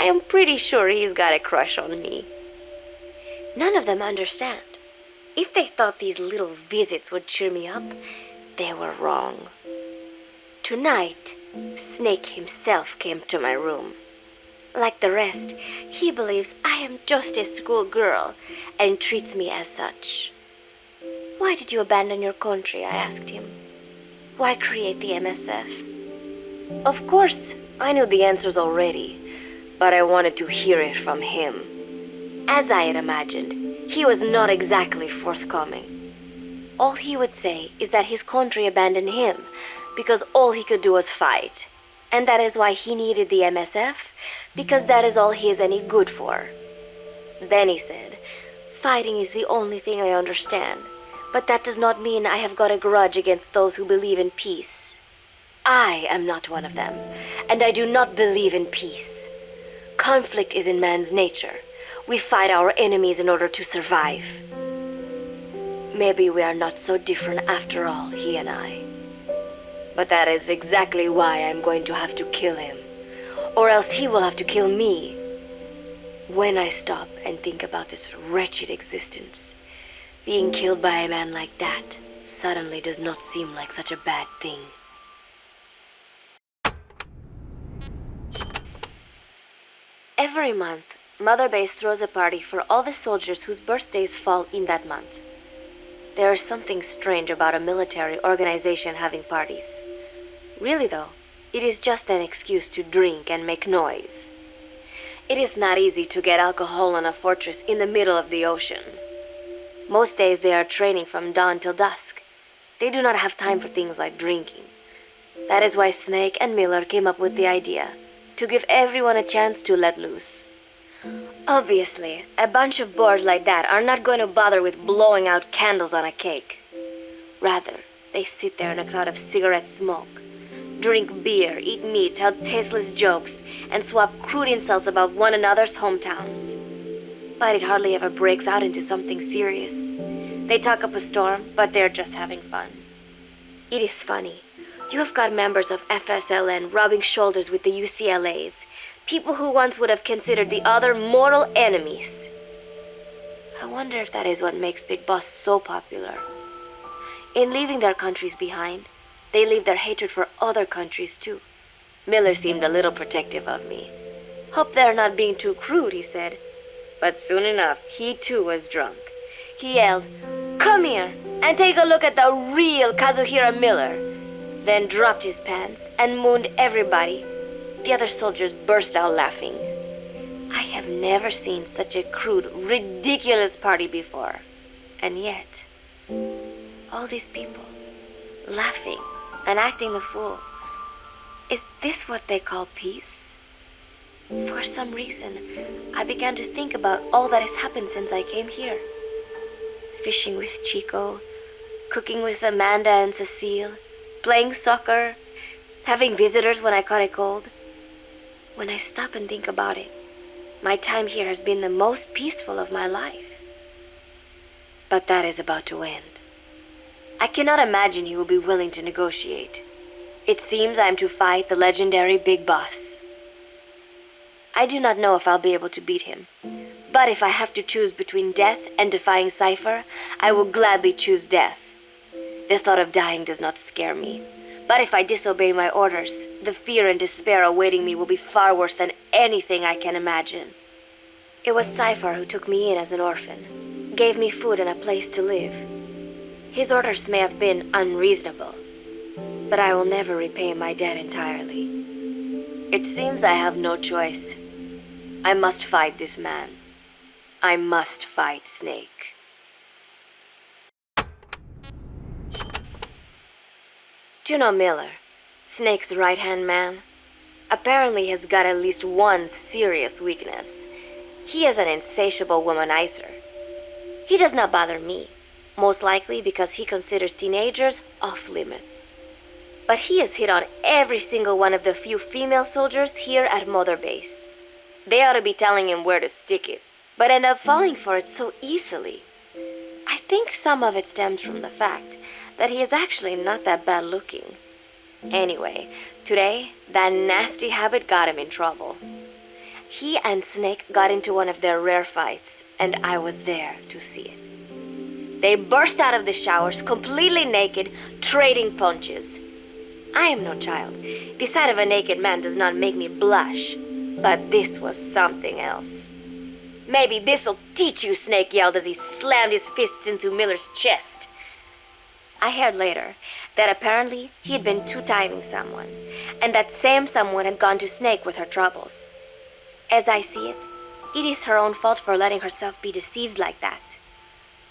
I am pretty sure he's got a crush on me. None of them understand. If they thought these little visits would cheer me up, they were wrong. Tonight, Snake himself came to my room. Like the rest, he believes I am just a schoolgirl and treats me as such. "Why did you abandon your country?" I asked him. "Why create the MSF?" Of course, I knew the answers already, but I wanted to hear it from him. As I had imagined, he was not exactly forthcoming. All he would say is that his country abandoned him because all he could do was fight, and that is why he needed the MSF, because that is all he is any good for. Then he said, "Fighting is the only thing I understand, but that does not mean I have got a grudge against those who believe in peace. I am not one of them, and I do not believe in peace. Conflict is in man's nature. We fight our enemies in order to survive. Maybe we are not so different after all, he and I. But that is exactly why I'm going to have to kill him. Or else he will have to kill me. When I stop and think about this wretched existence, being killed by a man like that suddenly does not seem like such a bad thing. Every month, Mother Base throws a party for all the soldiers whose birthdays fall in that month. There is something strange about a military organization having parties. Really though, it is just an excuse to drink and make noise. It is not easy to get alcohol in a fortress in the middle of the ocean. Most days they are training from dawn till dusk. They do not have time for things like drinking. That is why Snake and Miller came up with the idea to give everyone a chance to let loose. Obviously, a bunch of boors like that are not going to bother with blowing out candles on a cake. Rather, they sit there in a cloud of cigarette smoke, drink beer, eat meat, tell tasteless jokes, and swap crude insults about one another's hometowns. But it hardly ever breaks out into something serious. They talk up a storm, but they're just having fun. It is funny. You have got members of FSLN rubbing shoulders with the UCLAs, people who once would have considered the other mortal enemies. I wonder if that is what makes Big Boss so popular. In leaving their countries behind, they leave their hatred for other countries too. Miller seemed a little protective of me. Hope they're not being too crude, he said. But soon enough, he too was drunk. He yelled, "Come here and take a look at the real Kazuhira Miller," then dropped his pants and mooned everybody. The other soldiers burst out laughing. I have never seen such a crude, ridiculous party before. And yet, all these people, laughing and acting the fool. Is this what they call peace? For some reason, I began to think about all that has happened since I came here. Fishing with Chico, cooking with Amanda and Cecile, playing soccer, having visitors when I caught a cold. When I stop and think about it, my time here has been the most peaceful of my life. But that is about to end. I cannot imagine he will be willing to negotiate. It seems I am to fight the legendary Big Boss. I do not know if I'll be able to beat him. But if I have to choose between death and defying Cypher, I will gladly choose death. The thought of dying does not scare me. But if I disobey my orders, the fear and despair awaiting me will be far worse than anything I can imagine. It was Cypher who took me in as an orphan, gave me food and a place to live. His orders may have been unreasonable, but I will never repay my debt entirely. It seems I have no choice. I must fight this man. I must fight Snake. Juno Miller, Snake's right-hand man, apparently has got at least one serious weakness. He is an insatiable womanizer. He does not bother me, most likely because he considers teenagers off limits. But he has hit on every single one of the few female soldiers here at Mother Base. They ought to be telling him where to stick it, but end up falling for it so easily. I think some of it stems from the fact that he is actually not that bad looking. Anyway, today, that nasty habit got him in trouble. He and Snake got into one of their rare fights, and I was there to see it. They burst out of the showers, completely naked, trading punches. I am no child. The sight of a naked man does not make me blush, but this was something else. "Maybe this'll teach you," Snake yelled as he slammed his fists into Miller's chest. I heard later that apparently he had been two-timing someone, and that same someone had gone to Snake with her troubles. As I see it, it is her own fault for letting herself be deceived like that.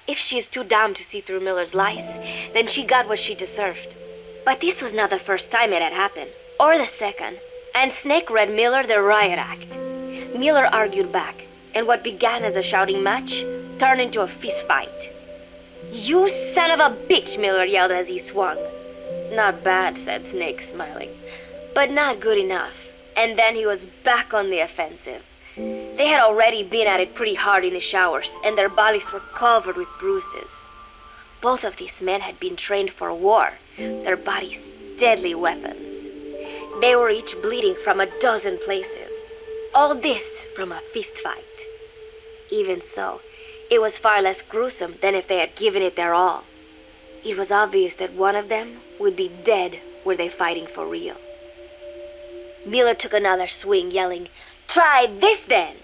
If she is too dumb to see through Miller's lies, then she got what she deserved. But this was not the first time it had happened, or the second, and Snake read Miller the riot act. Miller argued back, and what began as a shouting match turned into a fist fight. "You son of a bitch," Miller yelled as he swung. "Not bad," said Snake, smiling, "but not good enough." And then he was back on the offensive. They had already been at it pretty hard in the showers, and their bodies were covered with bruises. Both of these men had been trained for war, their bodies deadly weapons. They were each bleeding from a dozen places. All this from a fist fight. Even so, it was far less gruesome than if they had given it their all. It was obvious that one of them would be dead were they fighting for real. Miller took another swing, yelling, "Try this then!"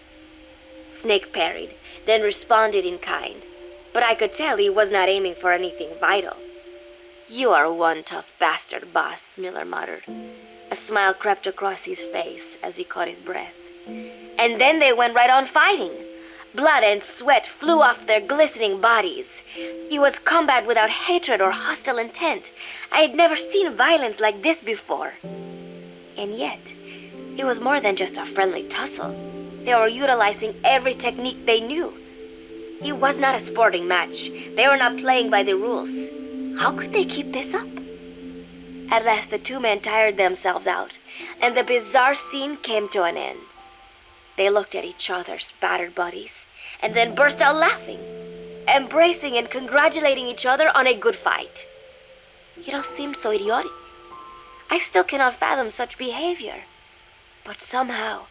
Snake parried, then responded in kind, but I could tell he was not aiming for anything vital. "You are one tough bastard, boss," Miller muttered. A smile crept across his face as he caught his breath. And then they went right on fighting. Blood and sweat flew off their glistening bodies. It was combat without hatred or hostile intent. I had never seen violence like this before. And yet, it was more than just a friendly tussle. They were utilizing every technique they knew. It was not a sporting match. They were not playing by the rules. How could they keep this up? At last, the two men tired themselves out, and the bizarre scene came to an end. They looked at each other's battered bodies, and then burst out laughing, embracing and congratulating each other on a good fight. It all seemed so idiotic. I still cannot fathom such behavior. But somehow,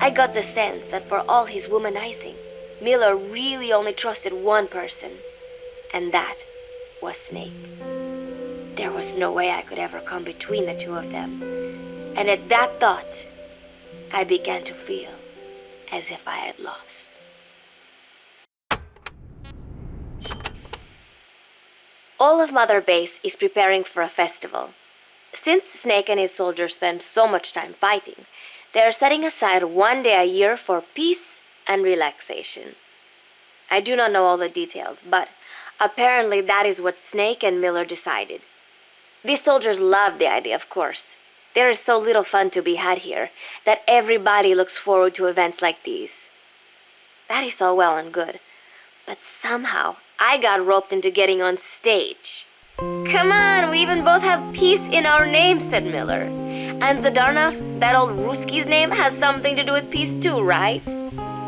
I got the sense that for all his womanizing, Miller really only trusted one person, and that was Snake. There was no way I could ever come between the two of them, and at that thought, I began to feel as if I had lost. All of Mother Base is preparing for a festival. Since Snake and his soldiers spend so much time fighting, they are setting aside one day a year for peace and relaxation. I do not know all the details, but apparently that is what Snake and Miller decided. These soldiers love the idea, of course. There is so little fun to be had here that everybody looks forward to events like these. That is all well and good, but somehow I got roped into getting on stage. "Come on, we even both have peace in our names," said Miller. "And Zadarnov, that old Ruski's name, has something to do with peace too, right?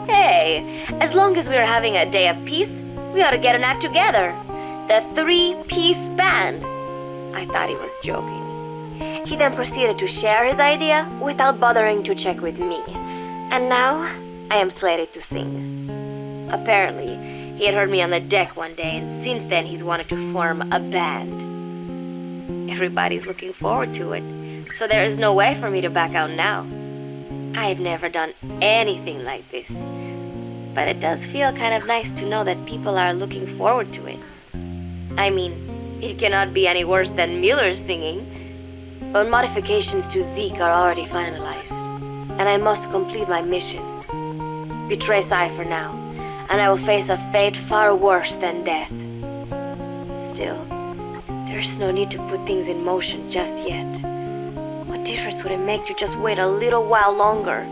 Hey, as long as we're having a day of peace, we ought to get an act together. The Three-Piece Band." I thought he was joking. He then proceeded to share his idea without bothering to check with me. And now, I am slated to sing. Apparently, he had heard me on the deck one day, and since then he's wanted to form a band. Everybody's looking forward to it, so there is no way for me to back out now. I've never done anything like this, but it does feel kind of nice to know that people are looking forward to it. I mean, it cannot be any worse than Miller's singing, but modifications to Zeke are already finalized, and I must complete my mission. Betray Cypher now, and I will face a fate far worse than death. Still, there's no need to put things in motion just yet. What difference would it make to just wait a little while longer?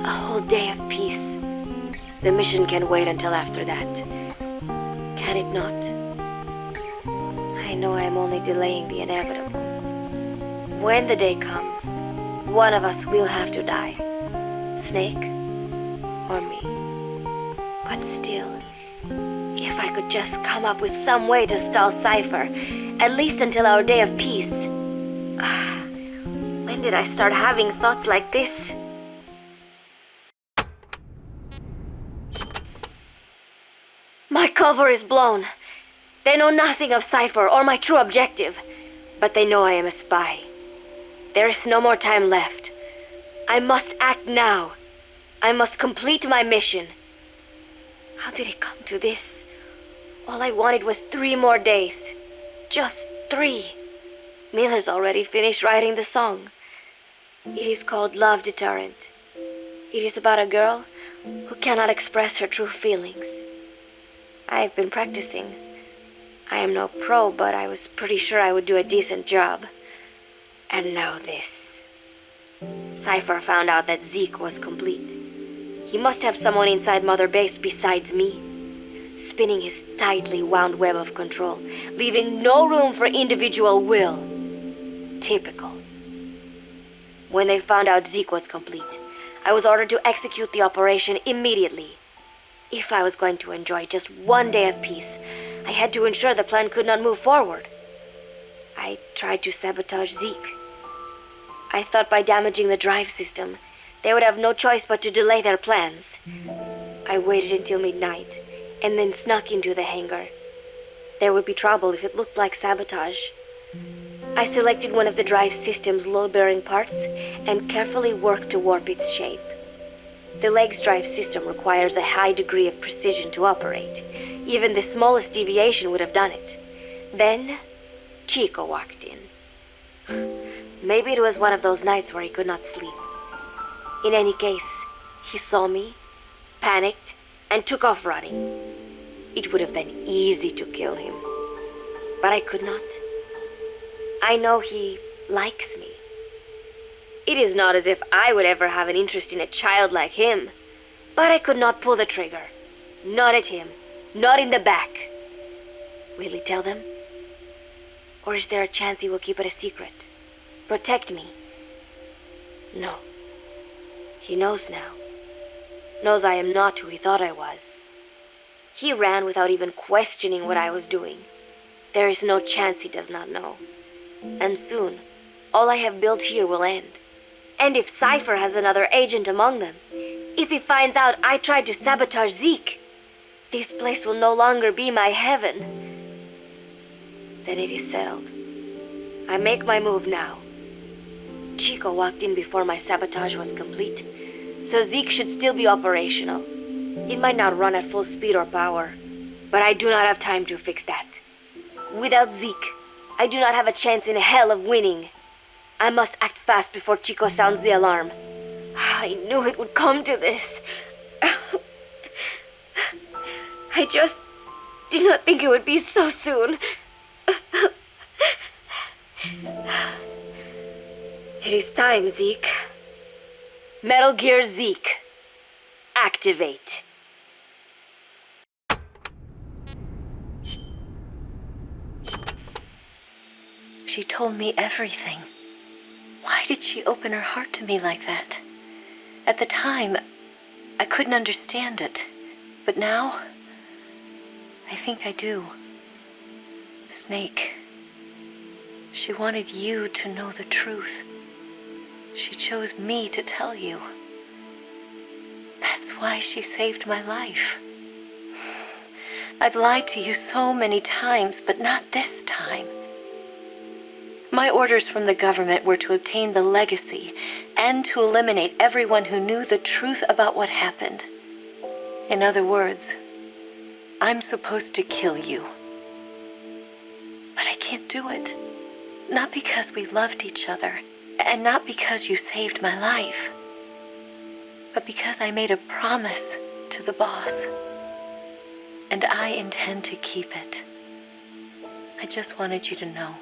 A whole day of peace. The mission can wait until after that. Can it not? I know I am only delaying the inevitable. When the day comes, one of us will have to die. Snake or me. But still, if I could just come up with some way to stall Cypher, at least until our day of peace. When did I start having thoughts like this? My cover is blown. They know nothing of Cypher or my true objective, but they know I am a spy. There is no more time left. I must act now. I must complete my mission. How did it come to this? All I wanted was 3 more days. Just 3. Miller's already finished writing the song. It is called Love Deterrent. It is about a girl who cannot express her true feelings. I have been practicing. I am no pro, but I was pretty sure I would do a decent job. And now this. Cypher found out that Zeke was complete. He must have someone inside Mother Base besides me, spinning his tightly wound web of control, leaving no room for individual will. Typical. When they found out Zeke was complete, I was ordered to execute the operation immediately. If I was going to enjoy just one day of peace, I had to ensure the plan could not move forward. I tried to sabotage Zeke. I thought by damaging the drive system, they would have no choice but to delay their plans. I waited until midnight, and then snuck into the hangar. There would be trouble if it looked like sabotage. I selected one of the drive system's load-bearing parts and carefully worked to warp its shape. The leg's drive system requires a high degree of precision to operate. Even the smallest deviation would have done it. Then, Chico walked in. Maybe it was one of those nights where he could not sleep. In any case, he saw me, panicked, and took off running. It would have been easy to kill him, but I could not. I know he likes me. It is not as if I would ever have an interest in a child like him, but I could not pull the trigger. Not at him, not in the back. Will he tell them? Or is there a chance he will keep it a secret? Protect me? No. He knows now. Knows I am not who he thought I was. He ran without even questioning what I was doing. There is no chance he does not know. And soon, all I have built here will end. And if Cypher has another agent among them, if he finds out I tried to sabotage Zeke, this place will no longer be my heaven. Then it is settled. I make my move now. Chico walked in before my sabotage was complete, so Zeke should still be operational. It might not run at full speed or power, but I do not have time to fix that. Without Zeke, I do not have a chance in hell of winning. I must act fast before Chico sounds the alarm. I knew it would come to this. I just did not think it would be so soon. It is time, Zeke. Metal Gear Zeke. Activate. She told me everything. Why did she open her heart to me like that? At the time, I couldn't understand it. But now, I think I do. Snake, she wanted you to know the truth. She chose me to tell you. That's why she saved my life. I've lied to you so many times, but not this time. My orders from the government were to obtain the legacy and to eliminate everyone who knew the truth about what happened. In other words, I'm supposed to kill you. But I can't do it. Not because we loved each other, and not because you saved my life, but because I made a promise to the boss. And I intend to keep it. I just wanted you to know.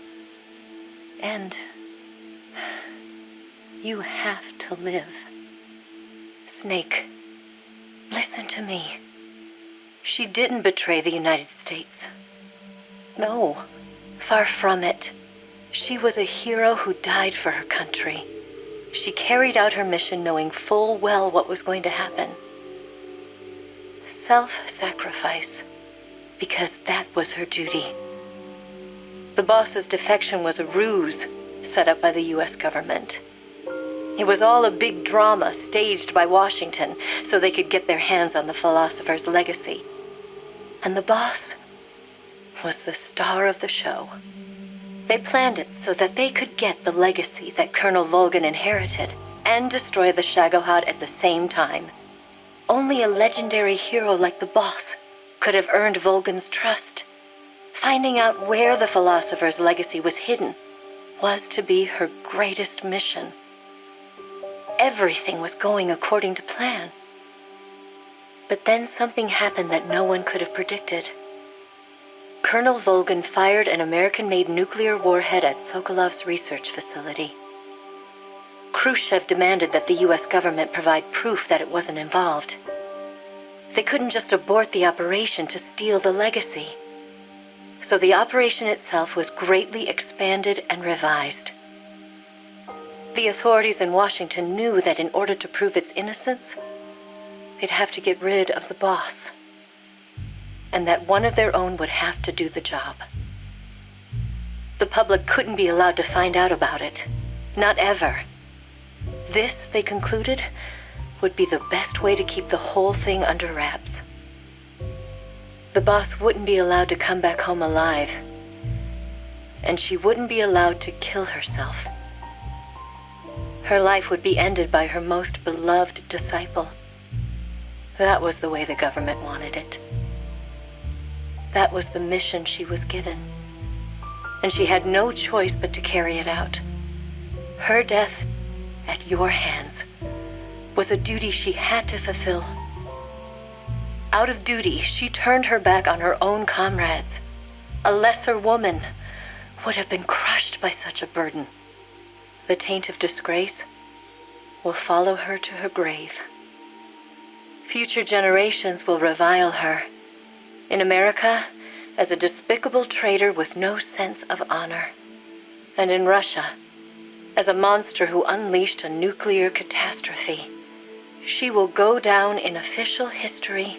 And you have to live. Snake, listen to me. She didn't betray the United States. No, far from it. She was a hero who died for her country. She carried out her mission knowing full well what was going to happen. Self-sacrifice, because that was her duty. The boss's defection was a ruse set up by the U.S. government. It was all a big drama staged by Washington so they could get their hands on the philosopher's legacy. And the boss was the star of the show. They planned it so that they could get the legacy that Colonel Volgan inherited and destroy the Shagohod at the same time. Only a legendary hero like the boss could have earned Volgan's trust. Finding out where the philosopher's legacy was hidden was to be her greatest mission. Everything was going according to plan. But then something happened that no one could have predicted. Colonel Volgan fired an American-made nuclear warhead at Sokolov's research facility. Khrushchev demanded that the U.S. government provide proof that it wasn't involved. They couldn't just abort the operation to steal the legacy. So the operation itself was greatly expanded and revised. The authorities in Washington knew that in order to prove its innocence, they'd have to get rid of the boss, and that one of their own would have to do the job. The public couldn't be allowed to find out about it. Not ever. This, they concluded, would be the best way to keep the whole thing under wraps. The boss wouldn't be allowed to come back home alive, and she wouldn't be allowed to kill herself. Her life would be ended by her most beloved disciple. That was the way the government wanted it. That was the mission she was given, and she had no choice but to carry it out. Her death, at your hands, was a duty she had to fulfill. Out of duty, she turned her back on her own comrades. A lesser woman would have been crushed by such a burden. The taint of disgrace will follow her to her grave. Future generations will revile her. In America, as a despicable traitor with no sense of honor. And in Russia, as a monster who unleashed a nuclear catastrophe. She will go down in official history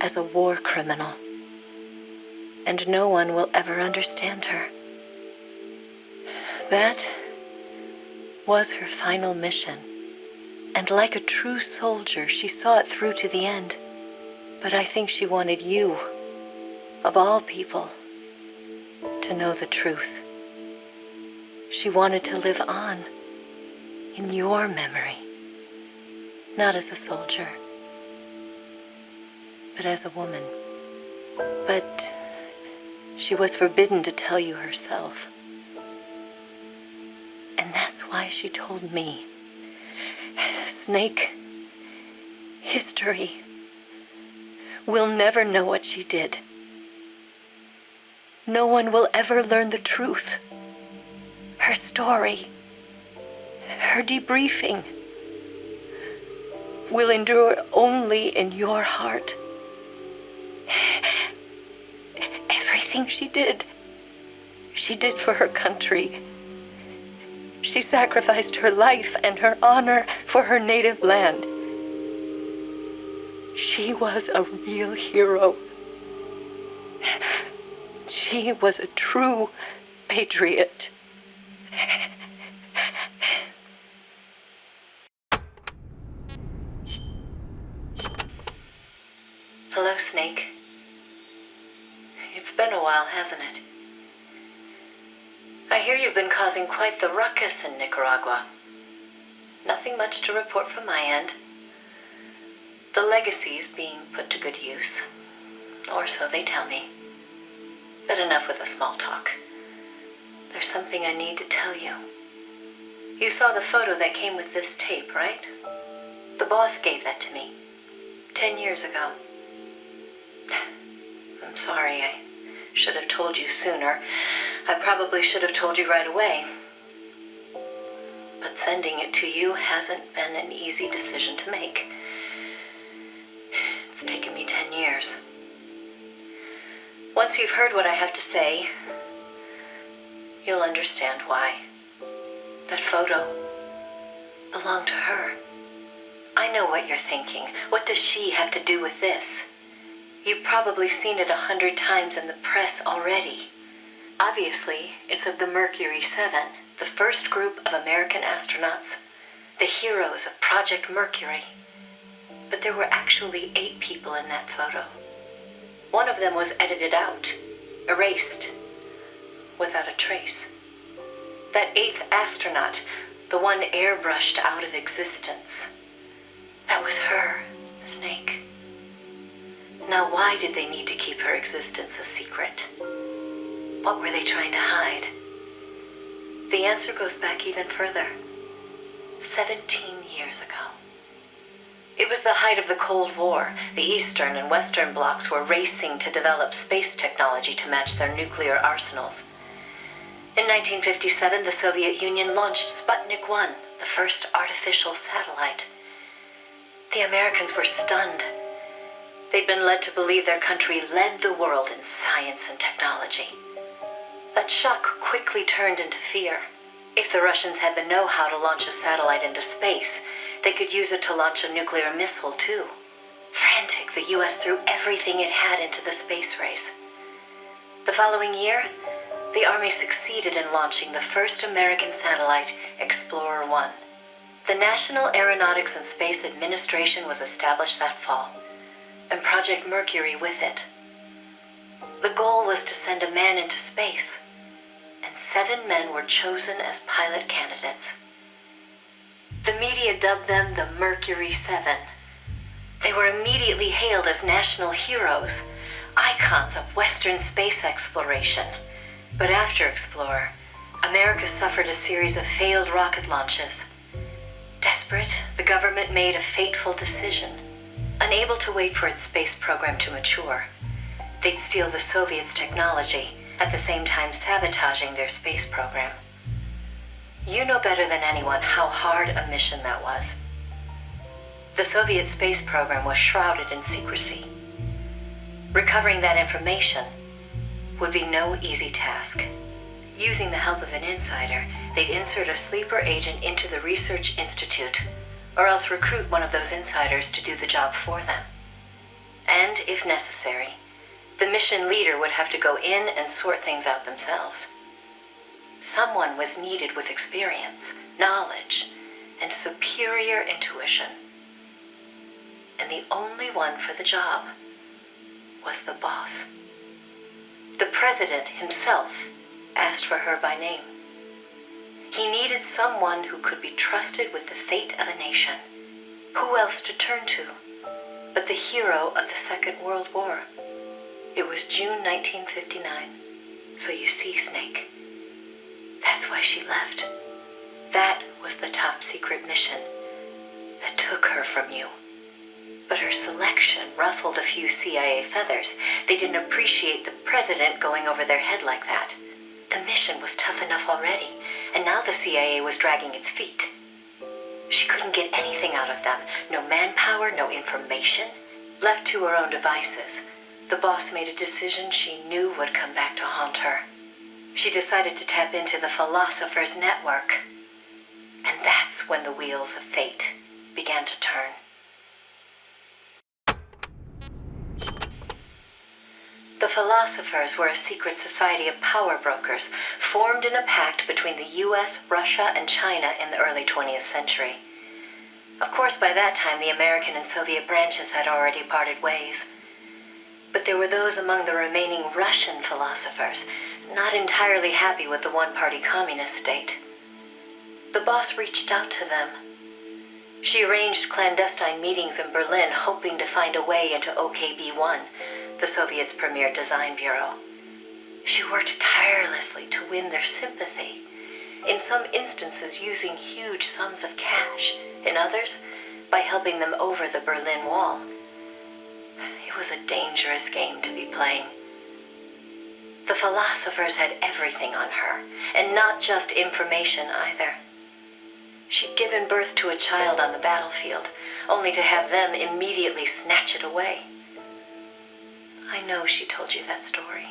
as a war criminal. And no one will ever understand her. That was her final mission. And like a true soldier, she saw it through to the end. But I think she wanted you, of all people, to know the truth. She wanted to live on in your memory, not as a soldier, but as a woman. But she was forbidden to tell you herself. And that's why she told me. Snake, history will never know what she did. No one will ever learn the truth. Her story, her debriefing, will endure only in your heart. Everything she did for her country. She sacrificed her life and her honor for her native land. She was a real hero. She was a true patriot. Hello, Snake. It's been a while, hasn't it? I hear you've been causing quite the ruckus in Nicaragua. Nothing much to report from my end. The legacy's being put to good use. Or so they tell me. But enough with the small talk. There's something I need to tell you. You saw the photo that came with this tape, right? The boss gave that to me 10 years ago. I'm sorry, I should have told you sooner. I probably should have told you right away. But sending it to you hasn't been an easy decision to make. It's taken me 10 years. Once you've heard what I have to say, you'll understand why. That photo belonged to her. I know what you're thinking. What does she have to do with this? You've probably seen it 100 times in the press already. Obviously, it's of the Mercury 7, the first group of American astronauts, the heroes of Project Mercury. But there were actually 8 people in that photo. One of them was edited out, erased, without a trace. That 8th astronaut, the one airbrushed out of existence, that was her, Snake. Now, why did they need to keep her existence a secret? What were they trying to hide? The answer goes back even further. 17 years ago. It was the height of the Cold War. The Eastern and Western blocs were racing to develop space technology to match their nuclear arsenals. In 1957, the Soviet Union launched Sputnik 1, the first artificial satellite. The Americans were stunned. They'd been led to believe their country led the world in science and technology. That shock quickly turned into fear. If the Russians had the know-how to launch a satellite into space, they could use it to launch a nuclear missile, too. Frantic, the U.S. threw everything it had into the space race. The following year, the Army succeeded in launching the first American satellite, Explorer-1. The National Aeronautics and Space Administration was established that fall, and Project Mercury with it. The goal was to send a man into space, and 7 men were chosen as pilot candidates. The media dubbed them the Mercury 7. They were immediately hailed as national heroes, icons of Western space exploration. But after Explorer, America suffered a series of failed rocket launches. Desperate, the government made a fateful decision. Unable to wait for its space program to mature, they'd steal the Soviets' technology, at the same time sabotaging their space program. You know better than anyone how hard a mission that was. The Soviet space program was shrouded in secrecy. Recovering that information would be no easy task. Using the help of an insider, they'd insert a sleeper agent into the research institute, or else recruit one of those insiders to do the job for them. And, if necessary, the mission leader would have to go in and sort things out themselves. Someone was needed with experience, knowledge, and superior intuition. And the only one for the job was the boss. The president himself asked for her by name. He needed someone who could be trusted with the fate of a nation. Who else to turn to but the hero of the Second World War? It was June 1959. So you see, Snake, that's why she left. That was the top secret mission that took her from you. But her selection ruffled a few CIA feathers. They didn't appreciate the president going over their head like that. The mission was tough enough already, and now the CIA was dragging its feet. She couldn't get anything out of them. No manpower, no information. Left to her own devices, the boss made a decision she knew would come back to haunt her. She decided to tap into the Philosopher's Network. And that's when the wheels of fate began to turn. The Philosophers were a secret society of power brokers formed in a pact between the US, Russia, and China in the early 20th century. Of course, by that time, the American and Soviet branches had already parted ways. But there were those among the remaining Russian philosophers not entirely happy with the one-party communist state. The boss reached out to them. She arranged clandestine meetings in Berlin, hoping to find a way into OKB-1, the Soviets' premier design bureau. She worked tirelessly to win their sympathy, in some instances using huge sums of cash, in others by helping them over the Berlin Wall. It was a dangerous game to be playing. The philosophers had everything on her, and not just information either. She'd given birth to a child on the battlefield, only to have them immediately snatch it away. I know she told you that story.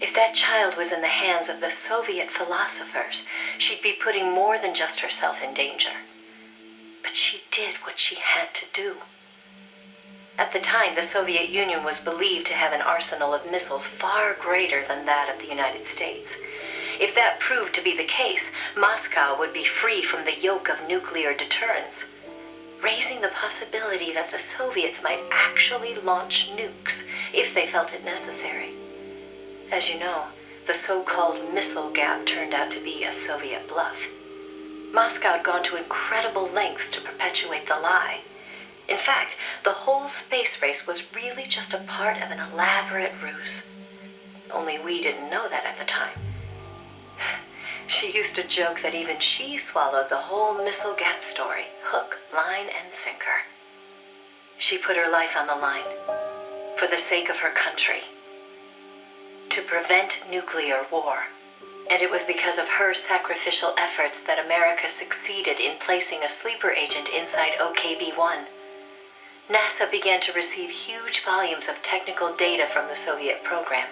If that child was in the hands of the Soviet philosophers, she'd be putting more than just herself in danger. But she did what she had to do. At the time, the Soviet Union was believed to have an arsenal of missiles far greater than that of the United States. If that proved to be the case, Moscow would be free from the yoke of nuclear deterrence, raising the possibility that the Soviets might actually launch nukes if they felt it necessary. As you know, the so-called missile gap turned out to be a Soviet bluff. Moscow had gone to incredible lengths to perpetuate the lie. In fact, the whole space race was really just a part of an elaborate ruse. Only we didn't know that at the time. She used to joke that even she swallowed the whole missile gap story, hook, line, and sinker. She put her life on the line, for the sake of her country, to prevent nuclear war. And it was because of her sacrificial efforts that America succeeded in placing a sleeper agent inside OKB-1. NASA began to receive huge volumes of technical data from the Soviet program.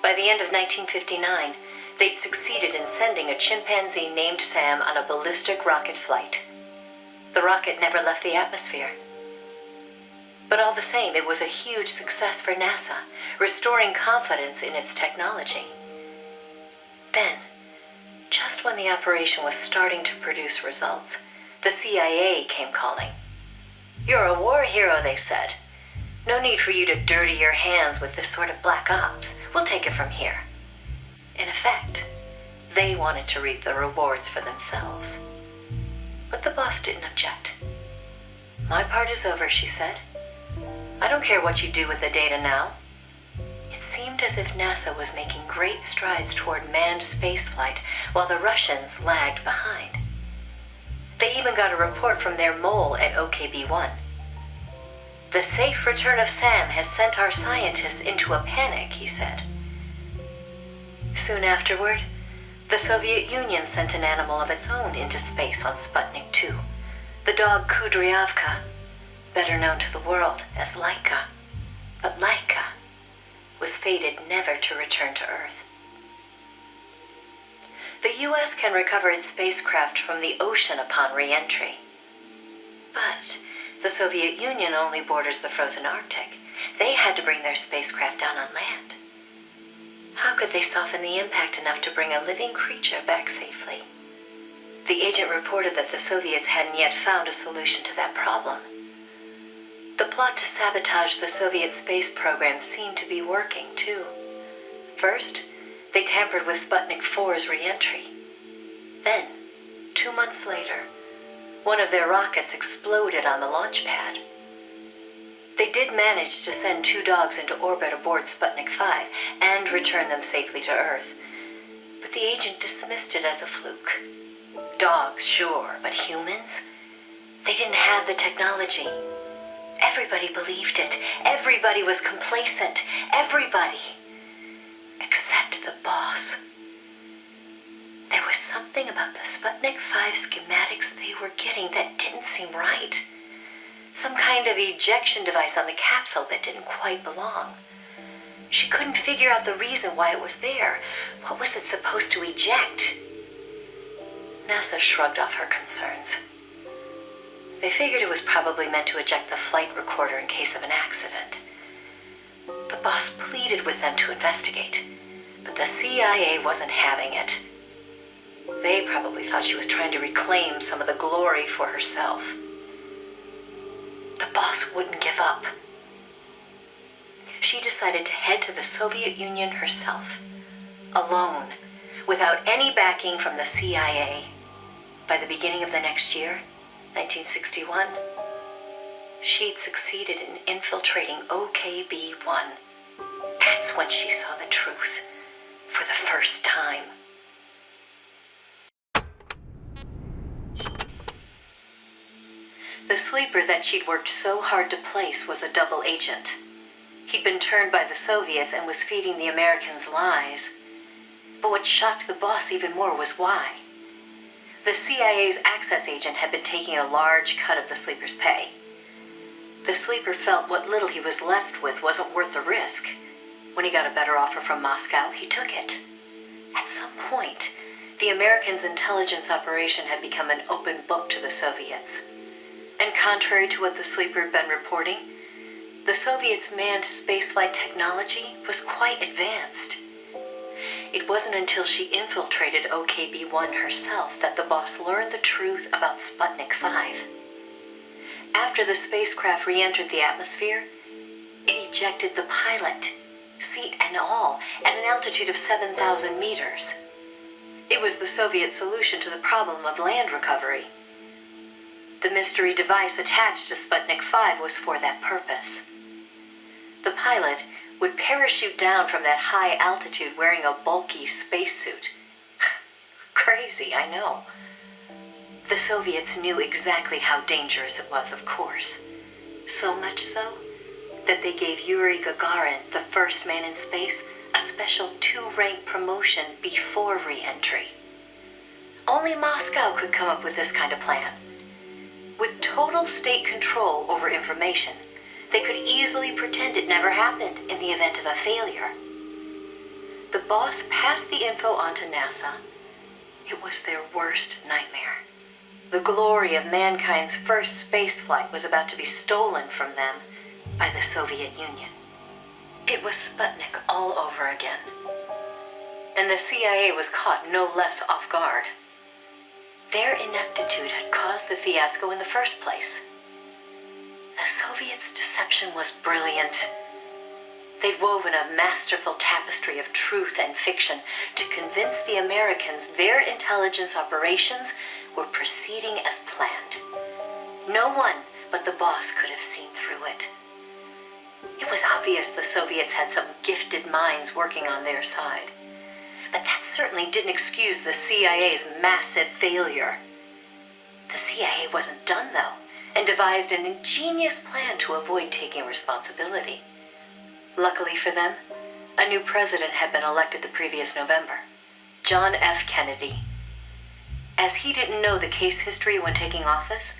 By the end of 1959, They'd succeeded in sending a chimpanzee named Sam on a ballistic rocket flight. The rocket never left the atmosphere. But all the same, it was a huge success for NASA, restoring confidence in its technology. Then, just when the operation was starting to produce results, the CIA came calling. "You're a war hero," they said. "No need for you to dirty your hands with this sort of black ops. We'll take it from here." In effect, they wanted to reap the rewards for themselves. But the boss didn't object. "My part is over," she said. "I don't care what you do with the data now." It seemed as if NASA was making great strides toward manned spaceflight while the Russians lagged behind. They even got a report from their mole at OKB-1. "The safe return of Sam has sent our scientists into a panic," he said. Soon afterward, the Soviet Union sent an animal of its own into space on Sputnik 2, the dog Kudryavka, better known to the world as Laika. But Laika was fated never to return to Earth. The U.S. can recover its spacecraft from the ocean upon re-entry. But the Soviet Union only borders the frozen Arctic. They had to bring their spacecraft down on land. How could they soften the impact enough to bring a living creature back safely? The agent reported that the Soviets hadn't yet found a solution to that problem. The plot to sabotage the Soviet space program seemed to be working, too. First, they tampered with Sputnik 4's re-entry. Then, 2 months later, one of their rockets exploded on the launch pad. They did manage to send 2 dogs into orbit aboard Sputnik 5 and return them safely to Earth. But the agent dismissed it as a fluke. Dogs, sure, but humans? They didn't have the technology. Everybody believed it. Everybody was complacent. Everybody. Except the boss. There was something about the Sputnik 5 schematics they were getting that didn't seem right. Some kind of ejection device on the capsule that didn't quite belong. She couldn't figure out the reason why it was there. What was it supposed to eject? NASA shrugged off her concerns. They figured it was probably meant to eject the flight recorder in case of an accident. The boss pleaded with them to investigate, but the CIA wasn't having it. They probably thought she was trying to reclaim some of the glory for herself. The boss wouldn't give up. She decided to head to the Soviet Union herself, alone, without any backing from the CIA. By the beginning of the next year, 1961, she'd succeeded in infiltrating OKB-1. That's when she saw the truth, for the first time. The sleeper that she'd worked so hard to place was a double agent. He'd been turned by the Soviets and was feeding the Americans lies. But what shocked the boss even more was why. The CIA's access agent had been taking a large cut of the sleeper's pay. The sleeper felt what little he was left with wasn't worth the risk. When he got a better offer from Moscow, he took it. At some point, the Americans' intelligence operation had become an open book to the Soviets. And contrary to what the sleeper had been reporting, the Soviets' manned spaceflight technology was quite advanced. It wasn't until she infiltrated OKB-1 herself that the boss learned the truth about Sputnik 5. After the spacecraft re-entered the atmosphere, it ejected the pilot, seat and all, at an altitude of 7,000 meters. It was the Soviet solution to the problem of land recovery. The mystery device attached to Sputnik 5 was for that purpose. The pilot would parachute down from that high altitude wearing a bulky spacesuit. Crazy, I know. The Soviets knew exactly how dangerous it was, of course. So much so that they gave Yuri Gagarin, the first man in space, a special 2-rank promotion before re-entry. Only Moscow could come up with this kind of plan. With total state control over information, they could easily pretend it never happened in the event of a failure. The boss passed the info on to NASA. It was their worst nightmare. The glory of mankind's first spaceflight was about to be stolen from them by the Soviet Union. It was Sputnik all over again. And the CIA was caught no less off guard. Their ineptitude had caused the fiasco in the first place. The Soviets' deception was brilliant. They'd woven a masterful tapestry of truth and fiction to convince the Americans their intelligence operations were proceeding as planned. No one but the boss could have seen through it. It was obvious the Soviets had some gifted minds working on their side. But that certainly didn't excuse the CIA's massive failure. The CIA wasn't done, though, and devised an ingenious plan to avoid taking responsibility. Luckily for them, a new president had been elected the previous November, John F. Kennedy. As he didn't know the case history when taking office,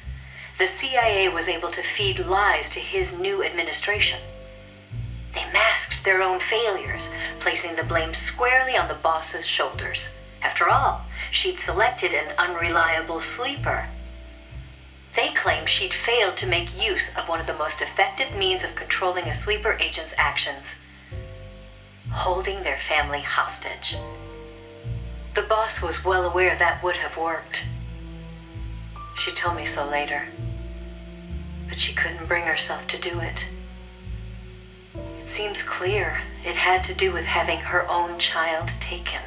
the CIA was able to feed lies to his new administration. They masked their own failures, placing the blame squarely on the boss's shoulders. After all, she'd selected an unreliable sleeper. They claimed she'd failed to make use of one of the most effective means of controlling a sleeper agent's actions: holding their family hostage. The boss was well aware that would have worked. She told me so later, but she couldn't bring herself to do it. It seems clear it had to do with having her own child taken.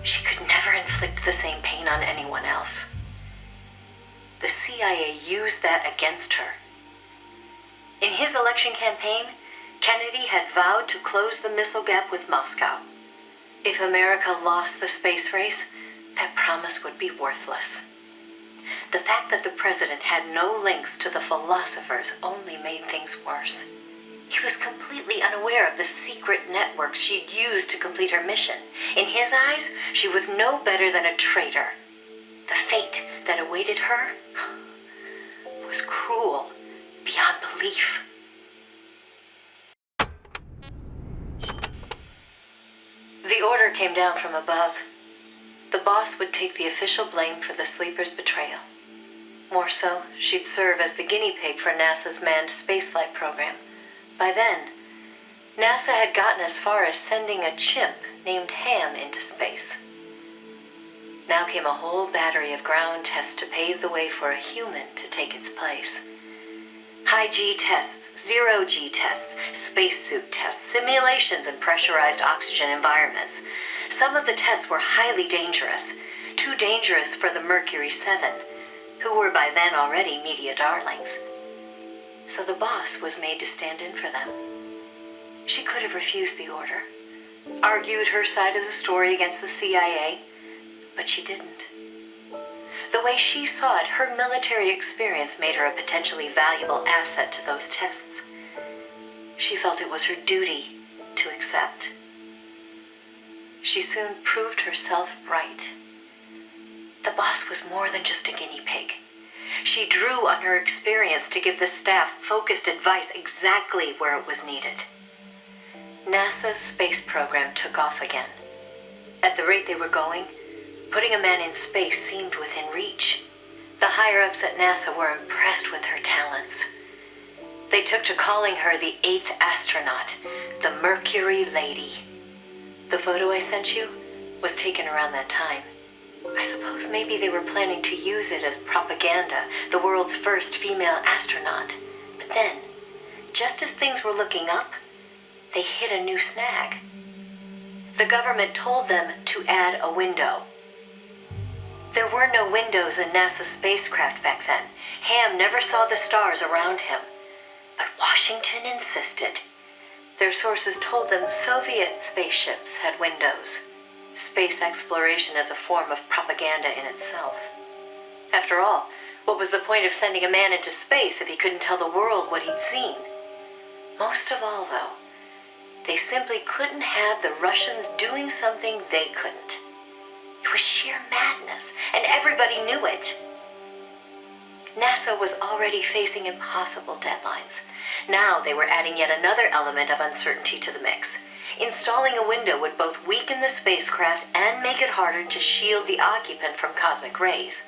She could never inflict the same pain on anyone else. The CIA used that against her. In his election campaign, Kennedy had vowed to close the missile gap with Moscow. If America lost the space race, that promise would be worthless. The fact that the president had no links to the philosophers only made things worse. He was completely unaware of the secret networks she'd used to complete her mission. In his eyes, she was no better than a traitor. The fate that awaited her was cruel beyond belief. The order came down from above. The boss would take the official blame for the sleeper's betrayal. More so, she'd serve as the guinea pig for NASA's manned spaceflight program. By then, NASA had gotten as far as sending a chimp named Ham into space. Now came a whole battery of ground tests to pave the way for a human to take its place. High-G tests, zero-G tests, spacesuit tests, simulations in pressurized oxygen environments. Some of the tests were highly dangerous, too dangerous for the Mercury 7, who were by then already media darlings. So the boss was made to stand in for them. She could have refused the order, argued her side of the story against the CIA, but she didn't. The way she saw it, her military experience made her a potentially valuable asset to those tests. She felt it was her duty to accept. She soon proved herself right. The boss was more than just a guinea pig. She drew on her experience to give the staff focused advice exactly where it was needed. NASA's space program took off again. At the rate they were going, putting a man in space seemed within reach. The higher-ups at NASA were impressed with her talents. They took to calling her the 8th astronaut, the Mercury Lady. The photo I sent you was taken around that time. I suppose maybe they were planning to use it as propaganda, the world's first female astronaut. But then, just as things were looking up, they hit a new snag. The government told them to add a window. There were no windows in NASA's spacecraft back then. Ham never saw the stars around him. But Washington insisted. Their sources told them Soviet spaceships had windows. Space exploration as a form of propaganda in itself. After all, what was the point of sending a man into space if he couldn't tell the world what he'd seen? Most of all, though, they simply couldn't have the Russians doing something they couldn't. It was sheer madness, and everybody knew it. NASA was already facing impossible deadlines. Now they were adding yet another element of uncertainty to the mix. Installing a window would both weaken the spacecraft and make it harder to shield the occupant from cosmic rays.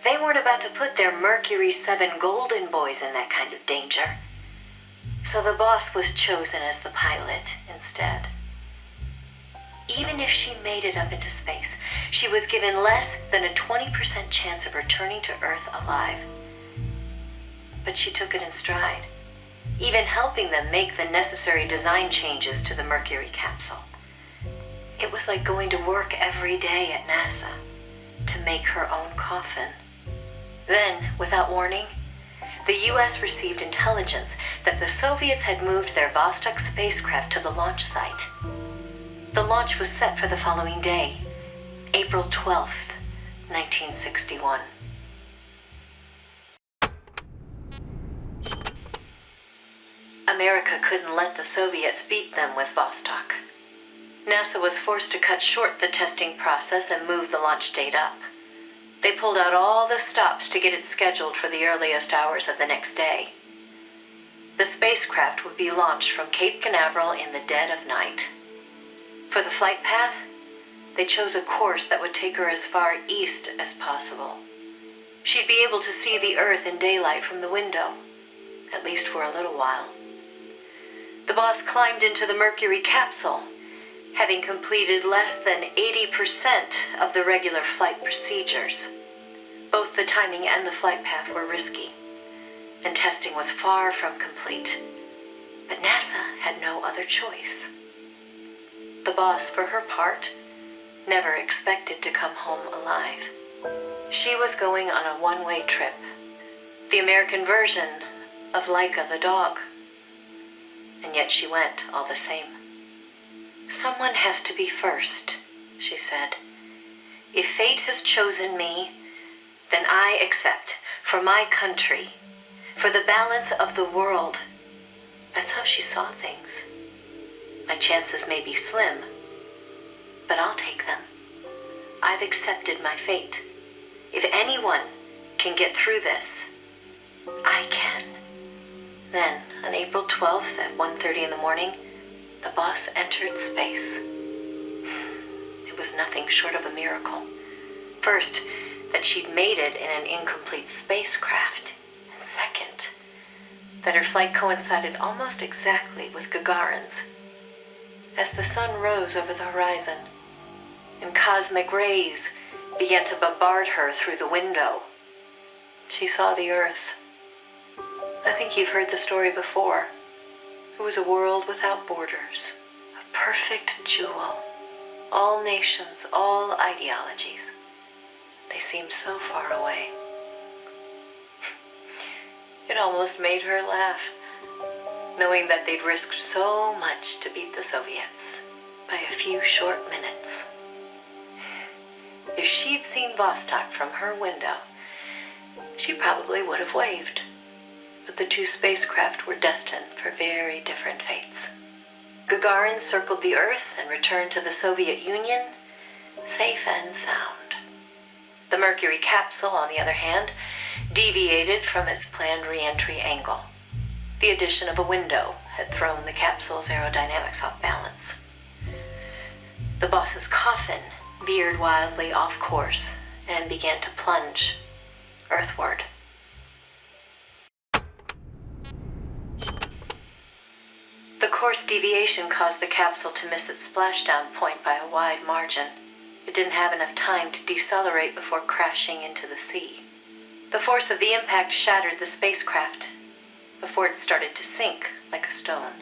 They weren't about to put their Mercury 7 golden boys in that kind of danger. So the boss was chosen as the pilot instead. Even if she made it up into space, she was given less than a 20% chance of returning to Earth alive. But she took it in stride, even helping them make the necessary design changes to the Mercury capsule. It was like going to work every day at NASA to make her own coffin. Then, without warning, the U.S. received intelligence that the Soviets had moved their Vostok spacecraft to the launch site. The launch was set for the following day, April 12th, 1961. America couldn't let the Soviets beat them with Vostok. NASA was forced to cut short the testing process and move the launch date up. They pulled out all the stops to get it scheduled for the earliest hours of the next day. The spacecraft would be launched from Cape Canaveral in the dead of night. For the flight path, they chose a course that would take her as far east as possible. She'd be able to see the Earth in daylight from the window, at least for a little while. The boss climbed into the Mercury capsule, having completed less than 80% of the regular flight procedures. Both the timing and the flight path were risky, and testing was far from complete. But NASA had no other choice. The boss, for her part, never expected to come home alive. She was going on a one-way trip, the American version of Laika the dog. And yet she went all the same. "Someone has to be first," she said. "If fate has chosen me, then I accept, for my country, for the balance of the world." That's how she saw things. My chances may be slim, but I'll take them. I've accepted my fate. If anyone can get through this, I can. Then, on April 12th at 1:30 in the morning, the boss entered space. It was nothing short of a miracle. First, that she'd made it in an incomplete spacecraft. And second, that her flight coincided almost exactly with Gagarin's. As the sun rose over the horizon, and cosmic rays began to bombard her through the window, she saw the Earth. I think you've heard the story before. It was a world without borders, a perfect jewel. All nations, all ideologies. They seemed so far away. It almost made her laugh, knowing that they'd risked so much to beat the Soviets by a few short minutes. If she'd seen Vostok from her window, she probably would have waved. But the two spacecraft were destined for very different fates. Gagarin circled the Earth and returned to the Soviet Union, safe and sound. The Mercury capsule, on the other hand, deviated from its planned re-entry angle. The addition of a window had thrown the capsule's aerodynamics off balance. The boss's coffin veered wildly off course and began to plunge earthward. The course deviation caused the capsule to miss its splashdown point by a wide margin. It didn't have enough time to decelerate before crashing into the sea. The force of the impact shattered the spacecraft before it started to sink like a stone.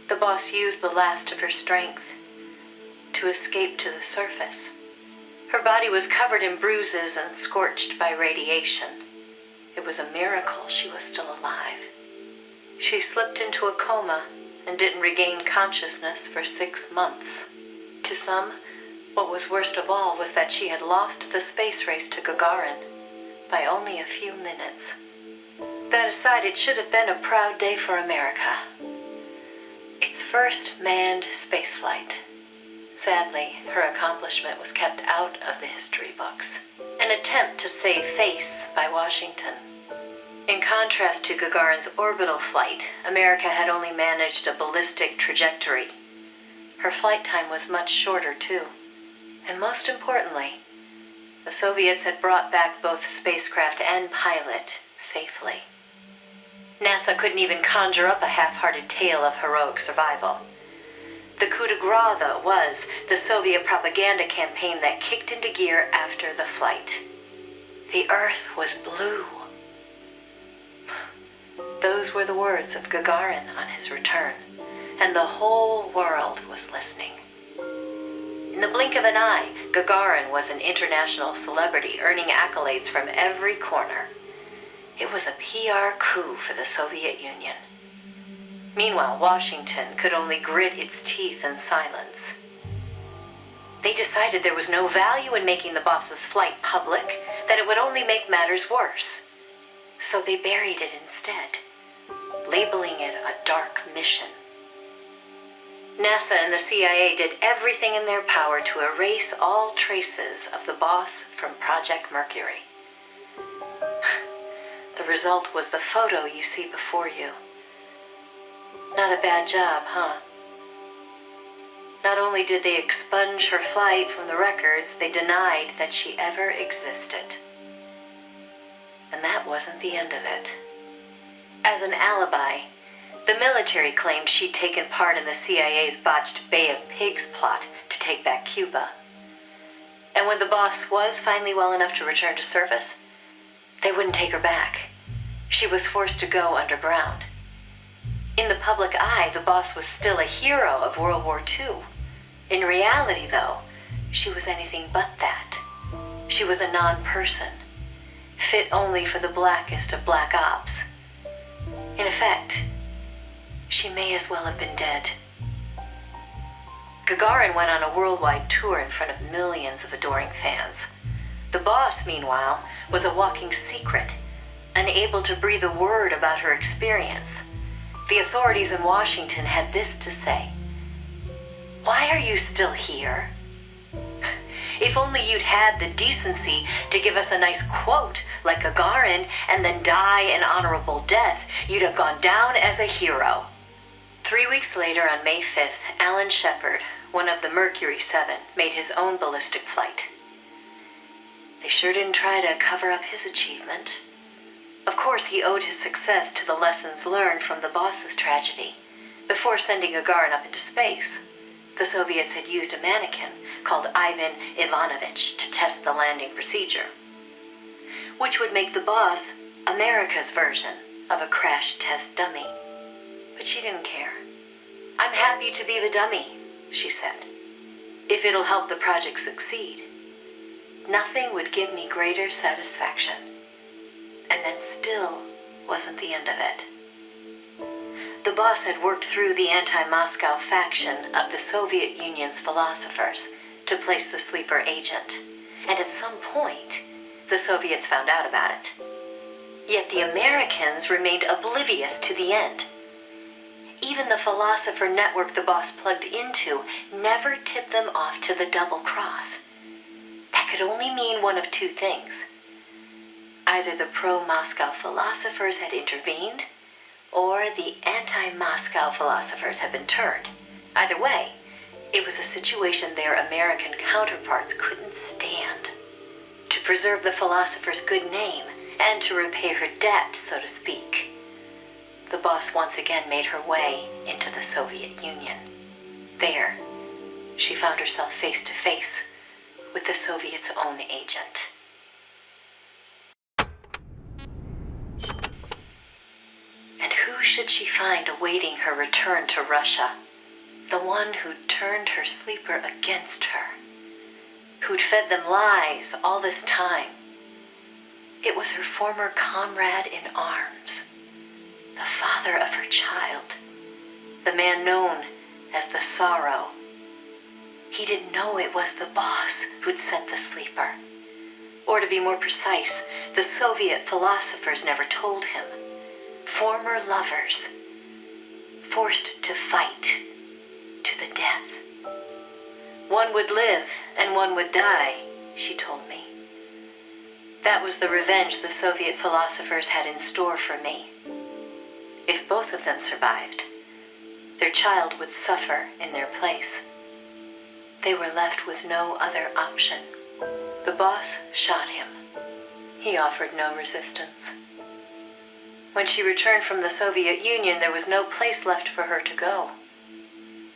The boss used the last of her strength to escape to the surface. Her body was covered in bruises and scorched by radiation. It was a miracle she was still alive. She slipped into a coma and didn't regain consciousness for 6 months. To some, what was worst of all was that she had lost the space race to Gagarin by only a few minutes. That aside, it should have been a proud day for America. Its first manned spaceflight. Sadly, her accomplishment was kept out of the history books. An attempt to save face by Washington. In contrast to Gagarin's orbital flight, America had only managed a ballistic trajectory, Her flight time was much shorter, too. And most importantly, the Soviets had brought back both spacecraft and pilot safely. NASA couldn't even conjure up a half-hearted tale of heroic survival. The coup de grace, though, was the Soviet propaganda campaign that kicked into gear after the flight. The Earth was blue. Those were the words of Gagarin on his return, and the whole world was listening. In the blink of an eye, Gagarin was an international celebrity, earning accolades from every corner. It was a PR coup for the Soviet Union. Meanwhile, Washington could only grit its teeth in silence. They decided there was no value in making the boss's flight public, that it would only make matters worse. So they buried it instead, labeling it a dark mission. NASA and the CIA did everything in their power to erase all traces of the boss from Project Mercury. The result was the photo you see before you. Not a bad job, huh? Not only did they expunge her flight from the records, they denied that she ever existed. And that wasn't the end of it. As an alibi, the military claimed she'd taken part in the CIA's botched Bay of Pigs plot to take back Cuba. And when the boss was finally well enough to return to service, they wouldn't take her back. She was forced to go underground. In the public eye, the boss was still a hero of World War II. In reality, though, she was anything but that. She was a non-person, fit only for the blackest of black ops. In effect, she may as well have been dead. Gagarin went on a worldwide tour in front of millions of adoring fans. The boss, meanwhile, was a walking secret, unable to breathe a word about her experience. The authorities in Washington had this to say: "Why are you still here? If only you'd had the decency to give us a nice quote like Gagarin and then die an honorable death, you'd have gone down as a hero." 3 weeks later, on May 5th, Alan Shepard, one of the Mercury 7, made his own ballistic flight. They sure didn't try to cover up his achievement. Of course, he owed his success to the lessons learned from the boss's tragedy. Before sending Gagarin up into space, the Soviets had used a mannequin called Ivan Ivanovich to test the landing procedure, which would make the boss America's version of a crash test dummy. But she didn't care. "I'm happy to be the dummy," she said, "if it'll help the project succeed. Nothing would give me greater satisfaction." And that still wasn't the end of it. The boss had worked through the anti-Moscow faction of the Soviet Union's philosophers to place the sleeper agent, and at some point, the Soviets found out about it. Yet the Americans remained oblivious to the end. Even the philosopher network the boss plugged into never tipped them off to the double cross. That could only mean one of two things. Either the pro-Moscow philosophers had intervened, or the anti-Moscow philosophers had been turned. Either way, it was a situation their American counterparts couldn't stand. To preserve the philosopher's good name, and to repay her debt, so to speak, the boss once again made her way into the Soviet Union. There, she found herself face to face with the Soviets' own agent. And who should she find awaiting her return to Russia? The one who'd turned her sleeper against her, who'd fed them lies all this time. It was her former comrade in arms, the father of her child, the man known as the Sorrow. He didn't know it was the boss who'd sent the sleeper. Or to be more precise, the Soviet philosophers never told him. Former lovers, forced to fight to the death. One would live and one would die, she told me. That was the revenge the Soviet philosophers had in store for me. If both of them survived, Their child would suffer in their place. They were left with no other option. The boss shot him. He offered no resistance. When she returned from the Soviet Union, there was no place left for her to go.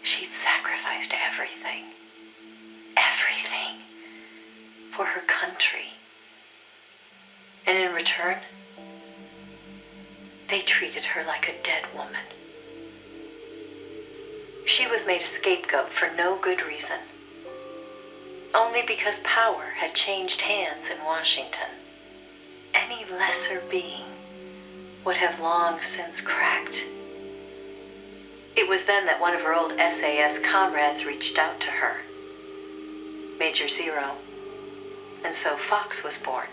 She'd sacrificed everything. Everything. For her country. And in return, they treated her like a dead woman. She was made a scapegoat for no good reason. Only because power had changed hands in Washington. Any lesser being would have long since cracked. It was then that one of her old SAS comrades reached out to her, Major Zero, and so Fox was born.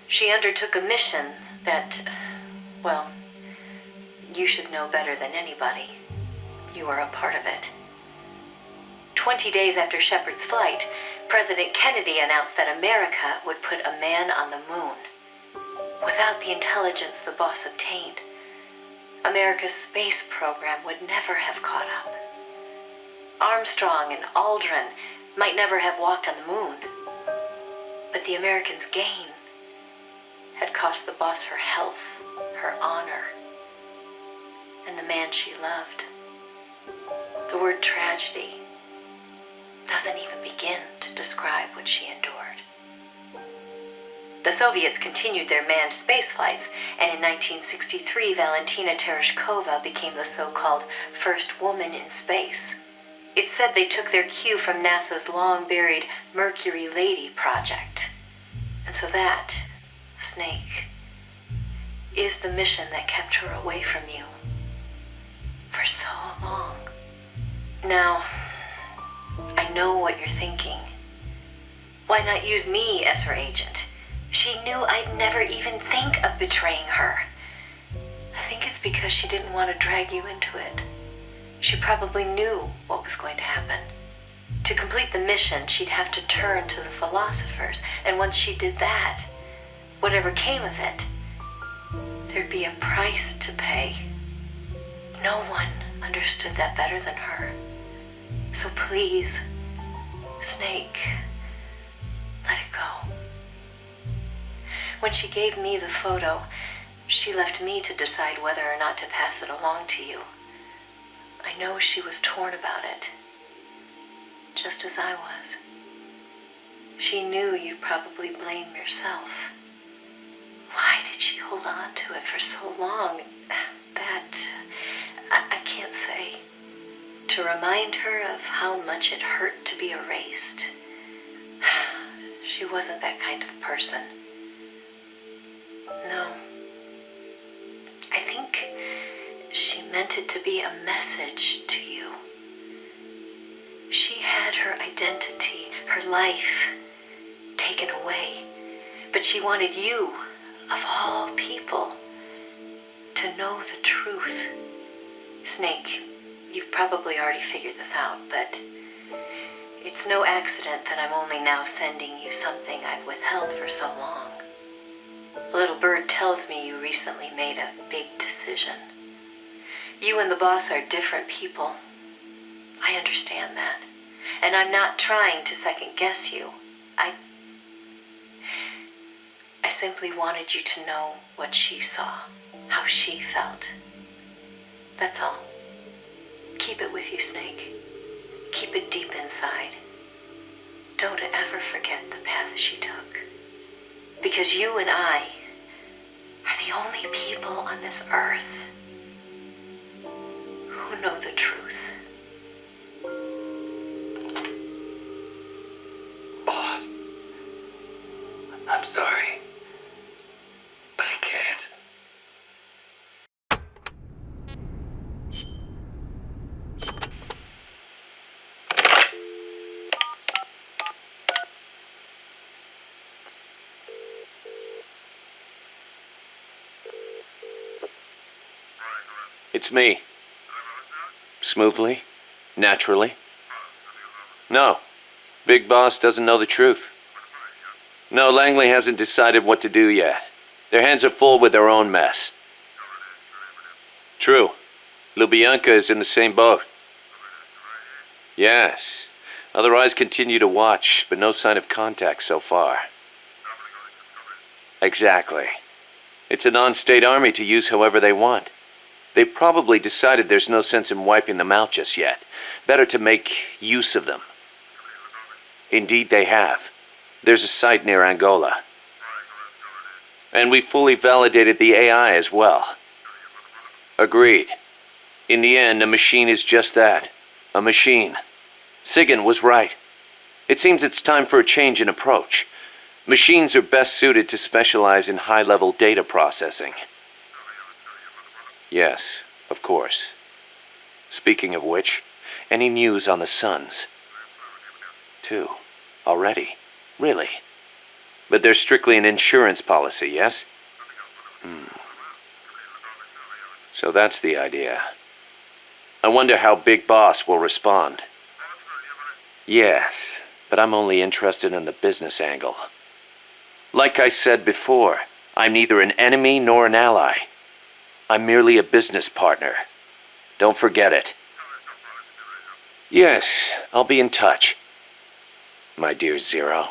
She undertook a mission that, well, you should know better than anybody. You were a part of it. 20 days after Shepard's flight, President Kennedy announced that America would put a man on the moon. Without the intelligence the boss obtained, America's space program would never have caught up. Armstrong and Aldrin might never have walked on the moon, but the Americans' gain had cost the boss her health, her honor, and the man she loved. The word tragedy doesn't even begin to describe what she endured. The Soviets continued their manned space flights, and in 1963, Valentina Tereshkova became the so-called first woman in space. It's said they took their cue from NASA's long-buried Mercury Lady project. And so that, Snake, is the mission that kept her away from you for so long. Now, I know what you're thinking. Why not use me as her agent? She knew I'd never even think of betraying her. I think it's because she didn't want to drag you into it. She probably knew what was going to happen. To complete the mission, she'd have to turn to the philosophers, and once she did that, whatever came of it, there'd be a price to pay. No one understood that better than her. So please, Snake, let it go. When she gave me the photo, she left me to decide whether or not to pass it along to you. I know she was torn about it, just as I was. She knew you'd probably blame yourself. Why did she hold on to it for so long? That, I can't say. To remind her of how much it hurt to be erased. She wasn't that kind of person. No. I think she meant it to be a message to you. She had her identity, her life, taken away. But she wanted you, of all people, to know the truth. Snake, you've probably already figured this out, but it's no accident that I'm only now sending you something I've withheld for so long. A little bird tells me you recently made a big decision. You and the boss are different people. I understand that. And I'm not trying to second guess you. I simply wanted you to know what she saw, how she felt. That's all. Keep it with you, Snake. Keep it deep inside. Don't ever forget the path she took. Because you and I are the only people on this earth who know the truth. Boss, I'm sorry, but I can't. It's me. Smoothly? Naturally? No. Big Boss doesn't know the truth. No, Langley hasn't decided what to do yet. Their hands are full with their own mess. True. Lubyanka is in the same boat. Yes. Other eyes continue to watch, but no sign of contact so far. Exactly. It's a non-state army to use however they want. They've probably decided there's no sense in wiping them out just yet. Better to make use of them. Indeed they have. There's a site near Angola. And we fully validated the AI as well. Agreed. In the end, a machine is just that. A machine. Sigan was right. It seems it's time for a change in approach. Machines are best suited to specialize in high-level data processing. Yes, of course. Speaking of which, any news on the Suns? 2. Already? Really? But there's strictly an insurance policy, yes? So that's the idea. I wonder how Big Boss will respond. Yes, but I'm only interested in the business angle. Like I said before, I'm neither an enemy nor an ally. I'm merely a business partner. Don't forget it. Yes, I'll be in touch. My dear Zero.